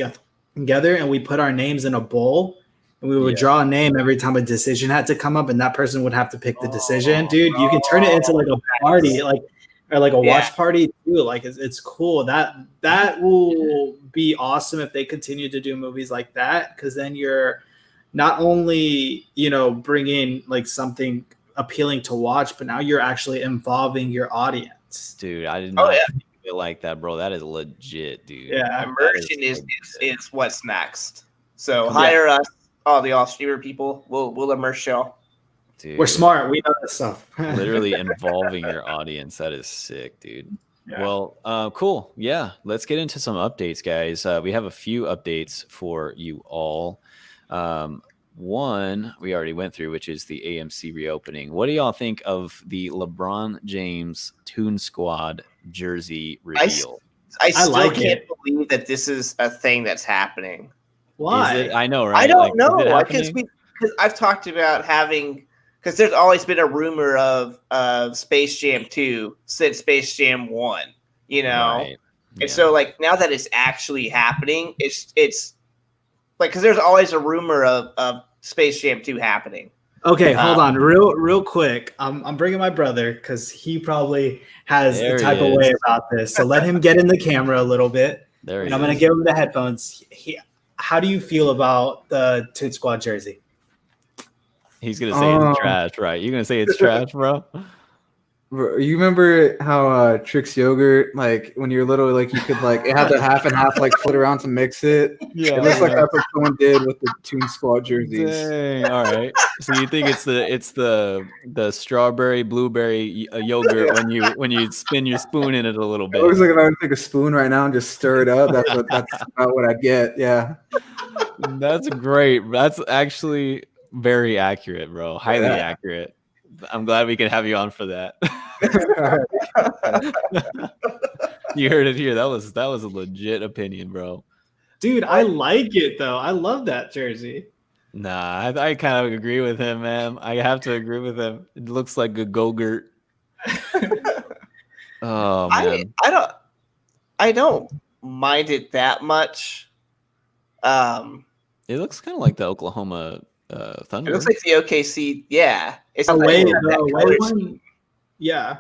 together and we put our names in a bowl and we would draw a name every time a decision had to come up and that person would have to pick the decision. Dude, you can turn it into like a party, or like a watch party too. Like it's cool. That will be awesome if they continue to do movies like that, because then you're not only, you know, bringing like something appealing to watch, but now you're actually involving your audience. Dude, I did not feel like that, bro. That is legit, dude. Yeah, immersion is what's next. So hire us, all the all-streamer people. We'll immerse y'all. Dude, we're smart. We know this stuff. Literally involving your audience. That is sick, dude. Yeah. Well, cool. Yeah, let's get into some updates, guys. We have a few updates for you all. One we already went through, which is the AMC reopening. What do y'all think of the LeBron James Toon Squad jersey reveal? I still can't believe that this is a thing that's happening. Why? I know, right? I don't know. Because I've talked about having, because there's always been a rumor of Space Jam 2 since Space Jam 1, you know? Right. And so, like, now that it's actually happening, it's like, because there's always a rumor of Space Jam 2 happening. Okay, hold on, real quick. I'm bringing my brother because he probably has the type of way about this. So let him get in the camera a little bit, and I'm going to give him the headphones. How do you feel about the Toon Squad jersey? He's going to say it's trash, right? You're going to say it's trash, bro? You remember how Trix yogurt, like when you're little, like you could like it had the half and half like flip around to mix it. Yeah, it looks like that's what someone did with the Toon Squad jerseys. Dang, all right. So you think it's the strawberry blueberry yogurt when you spin your spoon in it a little bit? It looks like if I would take a spoon right now and just stir it up, that's about what I'd get. Yeah, that's great. That's actually very accurate, bro. Highly accurate. I'm glad we can have you on for that. You heard it here. That was a legit opinion, bro. Dude, I like it though. I love that jersey. Nah, I kind of agree with him, man. I have to agree with him. It looks like a Go-Gurt. Oh man. I don't mind it that much. It looks kind of like the Oklahoma Thunder. It looks like the OKC. Yeah, it's away one. Yeah,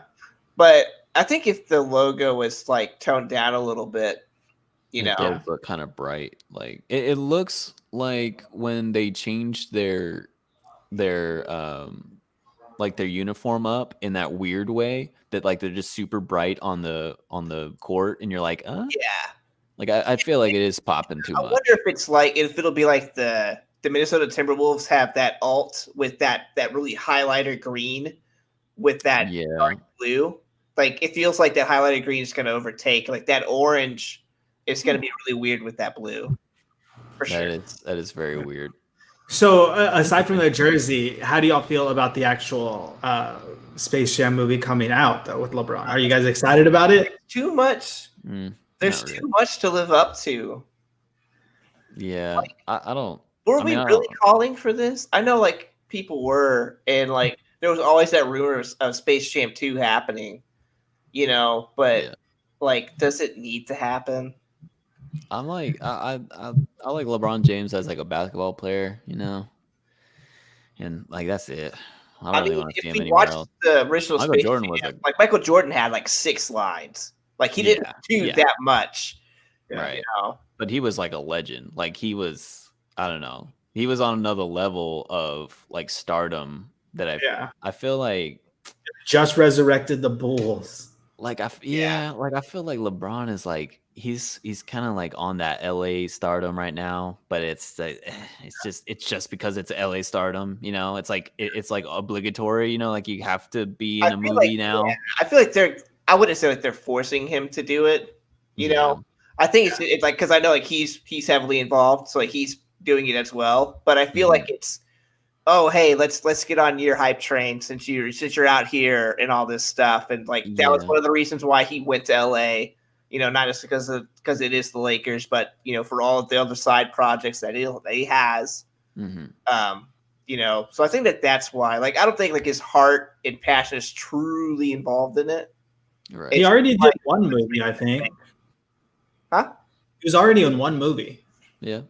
but I think if the logo was like toned down a little bit, you know, it does look kind of bright. Like it looks like when they changed their like their uniform up in that weird way that like they're just super bright on the court, and you're like, yeah. Like I feel like it is popping too much. I wonder if it'll be like the Minnesota Timberwolves have that alt with that really highlighter green with that dark blue. Like it feels like that highlighter green is going to overtake. Like that orange is going to be really weird with that blue. For sure. That is very weird. So aside from the jersey, how do y'all feel about the actual Space Jam movie coming out though with LeBron? Are you guys excited about it? Too much. There's too much to live up to. Yeah, I don't. Were I we mean, I really don't- calling for this? I know like people were, and like there was always that rumor of Space Jam 2 happening, but Yeah. like, does it need to happen? I'm like I like LeBron James as like a basketball player, and like that's it. I I don't really mean, want to see if him we anywhere watched else. the original Michael Space Jordan was Jam, a like Michael Jordan had like 6 lines. Like he didn't do yeah. that much, Right. you know. But he was like a legend. Like he was, I don't know. He was on another level of like stardom that Yeah. I feel like Just resurrected the Bulls. like I Yeah. like I feel like LeBron is like he's kind of like on that LA stardom right now, but it's just because it's LA stardom, It's like it's like obligatory, like you have to be in I a feel movie like, now. I feel like I wouldn't say like they're forcing him to do it, Yeah. I think it's like, because I know like he's heavily involved, so like he's doing it as well. But I feel like it's, oh hey, let's get on your hype train since you're out here and all this stuff, and like that was Yeah. one of the reasons why he went to LA. Not just because it is the Lakers, but for all of the other side projects that he has. Mhm. So I think that's why. Like, I don't think like his heart and passion is truly involved in it. Right. He already did one movie, I think. Huh? He was already in one movie, Yeah.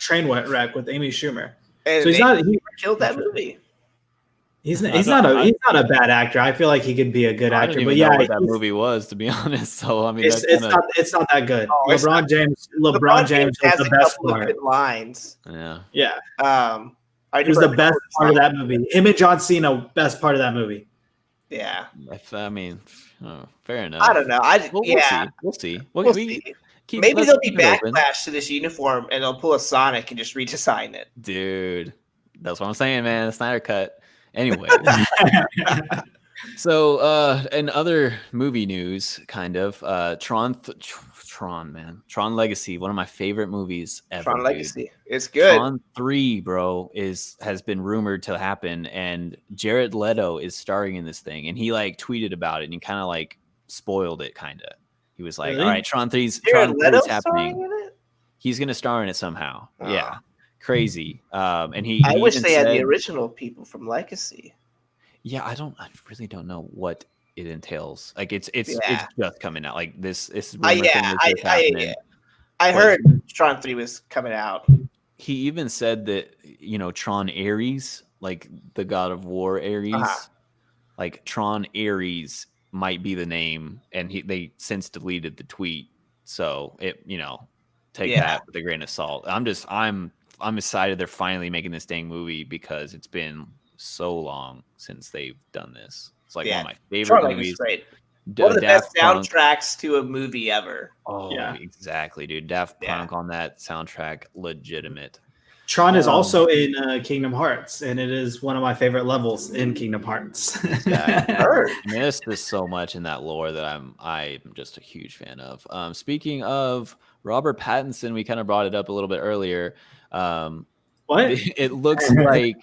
Trainwreck with Amy Schumer. And So he's they not killed that movie. he's I not don't- he's not a bad actor. I feel like he could be a good I actor. didn't But even know yeah, what that he's- movie was, to be honest. So I mean, it's not that good. Oh, it's LeBron James was has the a best couple of part. good lines. yeah. Yeah, I it was the best part of that movie. Him and John Cena, best part of that movie. Yeah, I mean, fair enough. I don't know. We'll see. We'll see. Maybe let's there'll be keep it open. backlash to this uniform, and they'll pull a Sonic and just redesign it. Dude. That's what I'm saying, man. The Snyder cut. Anyway. So in other movie news, kind of, Tron Legacy, one of my favorite movies ever. Tron dude. Legacy, it's good. Tron 3, bro, has been rumored to happen, and Jared Leto is starring in this thing, and he like tweeted about it, and he kind of like spoiled it, kind of. He was like, Really? "All right, Tron 3's Jared Leto's happening. starring in it? He's gonna star in it somehow." Oh. Yeah, crazy. And he I wish even they had the said- original people from Legacy. Yeah, I really don't know what it entails. Like it's Yeah. just coming out. Like this I heard Tron 3 was coming out. He even said that Tron Ares, like the God of War Ares, like Tron Ares might be the name, and they since deleted the tweet. So it take that with a grain of salt. I'm excited they're finally making this dang movie because it's been so long since they've done this. It's like one of my favorite Tron movies. Legacy's great. One of the Daft best Punk. soundtracks to a movie ever. Oh, Yeah. exactly, dude. Daft Punk on that soundtrack, legitimate. Tron is also in Kingdom Hearts, and it is one of my favorite levels in Kingdom Hearts. Heard. I mean, there's so much in that lore that I'm just a huge fan of. Speaking of Robert Pattinson, we kind of brought it up a little bit earlier. What? It looks like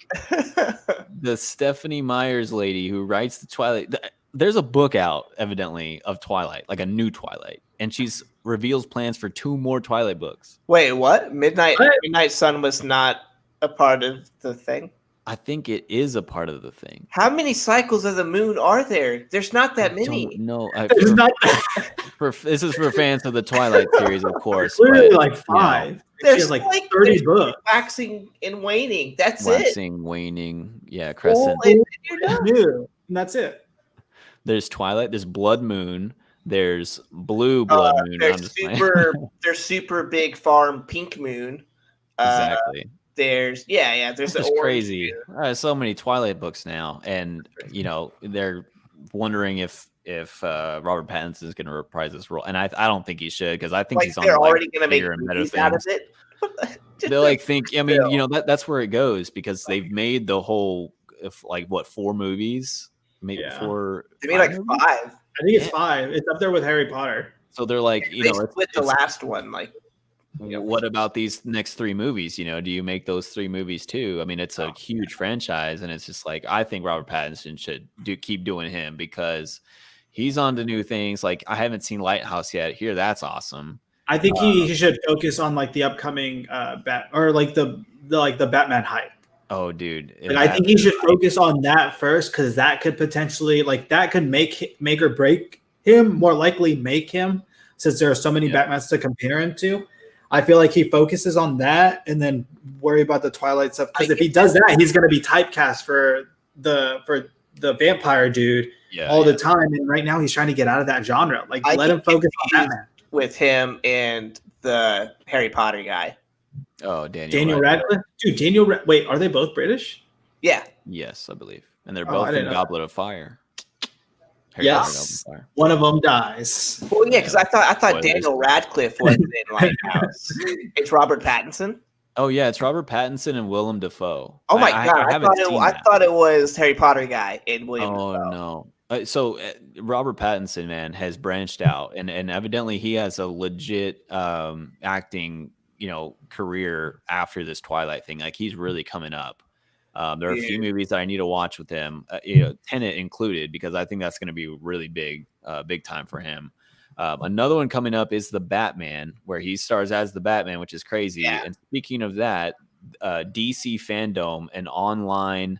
the Stephanie Myers lady who writes the Twilight. There's a book out, evidently, of Twilight, like a new Twilight, and she's reveals plans for 2 more Twilight books. Wait, what? Midnight Sun was not a part of the thing? I think it is a part of the thing. How many cycles of the moon are there? There's not that many. No, It's not this is for fans of the Twilight series, of course. literally but, like 5. She There's has like 30 books. waxing and waning. That's it. waxing, waning, crescent. And you're done. New. And that's it. There's Twilight. There's Blood Moon. There's Blue Blood Moon. I'm just playing. There's super big farm pink moon. Exactly. There's there's It's the just orange crazy. moon. So many Twilight books now, and they're wondering if Robert Pattinson is going to reprise this role, and I don't think he should, because I think Like he's on they're like, already gonna make bigger and better movies out of things. it. They're like think. I mean, that's where it goes, because they've made the whole 4 movies, maybe Yeah. 4. They made like 5 5. movies? I think it's 5. It's up there with Harry Potter. So they're like, They split the last one. Like, what about these next 3 movies? Do you make those 3 movies too? I mean, it's a huge franchise, and it's just like, I think Robert Pattinson should keep doing him, because he's on to new things. Like, I haven't seen Lighthouse yet. Here, that's awesome. I think he should focus on like the upcoming the Batman hype. Oh, dude. Like, I think he should focus on that first because that could potentially make or break him. More likely make him, since there are so many Batmans to compare him to. I feel like he focuses on that and then worry about the Twilight stuff. Because if he does that, he's going to be typecast for the vampire dude all the time. And right now, he's trying to get out of that genre. Like, let him focus on Batman. With him and the Harry Potter guy. Oh, Daniel Radcliffe? Dude, wait, are they both British? Yeah. Yes, I believe. And they're both in Goblet of Fire. Yes. One of them dies. Well, yeah, because I thought Daniel Radcliffe was in Lighthouse. It's Robert Pattinson. Oh yeah, it's Robert Pattinson and Willem Dafoe. Oh my god, I thought it was Harry Potter guy in William Dafoe. No. So Robert Pattinson, man, has branched out, and evidently he has a legit acting, career after this Twilight thing. Like, he's really coming up. There are a few movies that I need to watch with him, Tenet included, because I think that's going to be really big time for him. Another one coming up is The Batman, where he stars as the Batman, which is crazy. Yeah. And speaking of that, DC Fandom, an online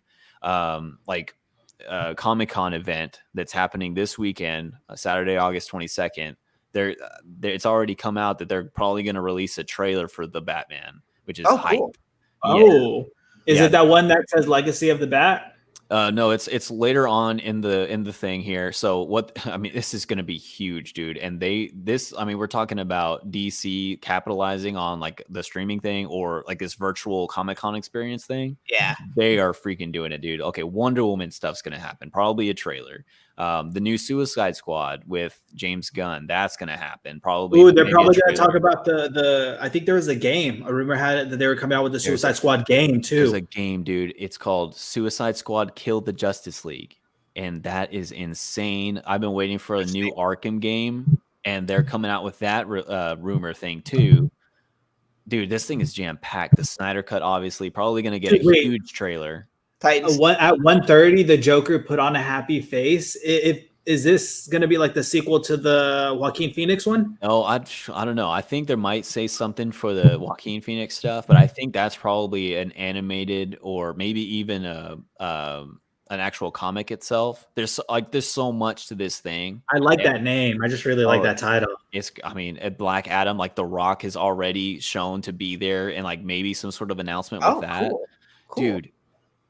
Comic-Con event that's happening this weekend, Saturday, August 22nd. It's already come out that they're probably going to release a trailer for The Batman, which is hype. Cool. Oh, is it that one that says Legacy of the Bat? No, it's later on in the thing here. So this is going to be huge, dude. And we're talking about DC capitalizing on like the streaming thing or like this virtual Comic-Con experience thing. Yeah, they are freaking doing it, dude. Okay, Wonder Woman stuff's going to happen. Probably a trailer. The new Suicide Squad with James Gunn, that's going to happen. Probably. Ooh, they're probably going to talk about the. I think there was a game. A rumor had it that they were coming out with the Suicide Squad game too. There's a game, dude. It's called Suicide Squad Killed the Justice League, and that is insane. I've been waiting for a new Arkham game, and they're coming out with that rumor thing too. Dude, this thing is jam packed. The Snyder Cut, obviously, probably going to get a huge trailer. At 1:30, the Joker put on a happy face. Is this going to be like the sequel to the Joaquin Phoenix one? No, I don't know. I think there might say something for the Joaquin Phoenix stuff, but I think that's probably an animated or maybe even an actual comic itself. There's so much to this thing. I like that name. I just really like that title. Black Adam, like The Rock is already shown to be there, and like maybe some sort of announcement with that. Cool. Dude.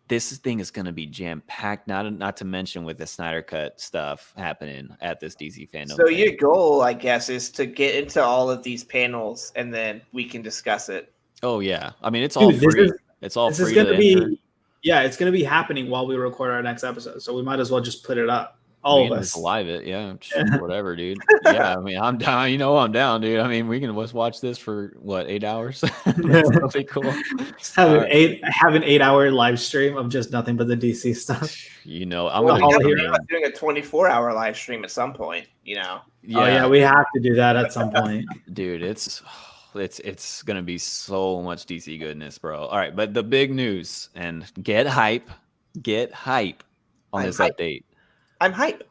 This thing is going to be jam-packed, not to mention with the Snyder Cut stuff happening at this DC Fandom. So your goal, I guess, is to get into all of these panels, and then we can discuss it. Oh, yeah. I mean, it's all free. It's all free. It's going to be happening while we record our next episode, so we might as well just put it up. All of us. Live it, yeah. Whatever, dude. Yeah, I mean, I'm down. I'm down, dude. I mean, we can just watch this for 8 hours? That'll be cool. Have an 8-hour live stream of just nothing but the DC stuff. I'm doing a 24-hour live stream at some point. Yeah. Oh yeah, we have to do that at some point, dude. It's gonna be so much DC goodness, bro. All right, but the big news, and get hype on this update. I'm hype.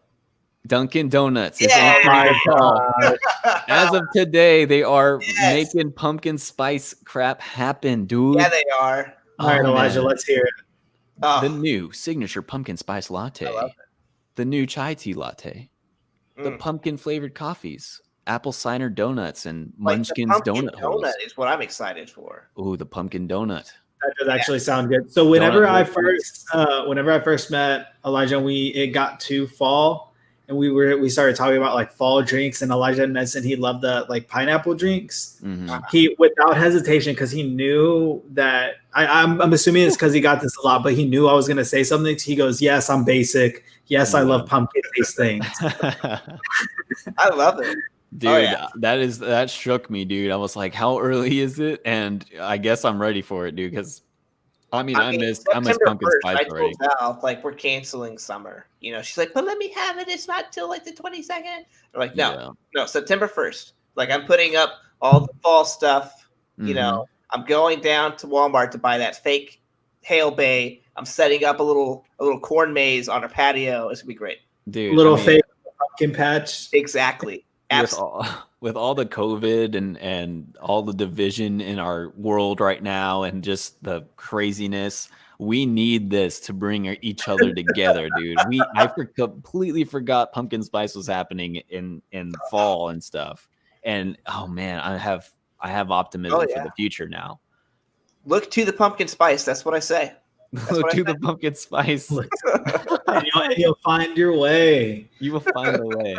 Dunkin' Donuts is as of today, they are making pumpkin spice crap happen, dude. Yeah, they are. All right, Elijah, let's hear it. The new signature pumpkin spice latte, the new chai tea latte, the pumpkin flavored coffees, apple cider donuts, and Munchkin's donut holes. Is what I'm excited for. Ooh, the pumpkin donut. That does actually sound good. So whenever I first met Elijah, it got to fall, and we started talking about like fall drinks, and Elijah mentioned he loved the like pineapple drinks. Mm-hmm. He, without hesitation, because he knew that I'm assuming it's because he got this a lot, but he knew I was gonna say something. He goes, "Yes, I'm basic. Yes, I love pumpkin based things." I love it. Dude, that shook me, dude. I was like, how early is it? And I guess I'm ready for it, dude, because I miss pumpkin spice already. Val, like, we're canceling summer. She's like, but let me have it. It's not till like the 22nd. We're like, no, September 1st. Like, I'm putting up all the fall stuff. Mm-hmm. I'm going down to Walmart to buy that fake Hail Bay. I'm setting up a little corn maze on our patio. It's gonna be great. Dude, fake pumpkin patch. Exactly. with all the COVID and all the division in our world right now and just the craziness, we need this to bring each other together, dude. I completely forgot pumpkin spice was happening in fall and stuff. And oh man, I have optimism for the future now. Look to the pumpkin spice. That's what I say. Look to the pumpkin spice. and you'll find your way. You will find a way.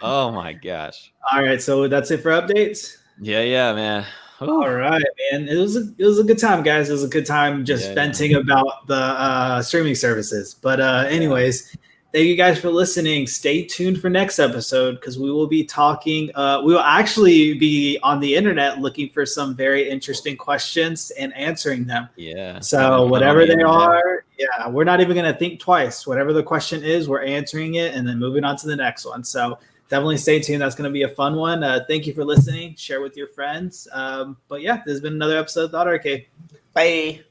Oh my gosh. All right, so that's it for updates. Yeah, man. All right, man. It was a good time, guys. It was a good time just venting about the streaming services. But anyways, thank you guys for listening. Stay tuned for next episode because we will be talking. We will actually be on the internet looking for some very interesting questions and answering them. Yeah. So whatever they are, we're not even going to think twice. Whatever the question is, we're answering it and then moving on to the next one. So definitely stay tuned. That's going to be a fun one. Thank you for listening. Share with your friends. But yeah, this has been another episode of Thought Arcade. Bye.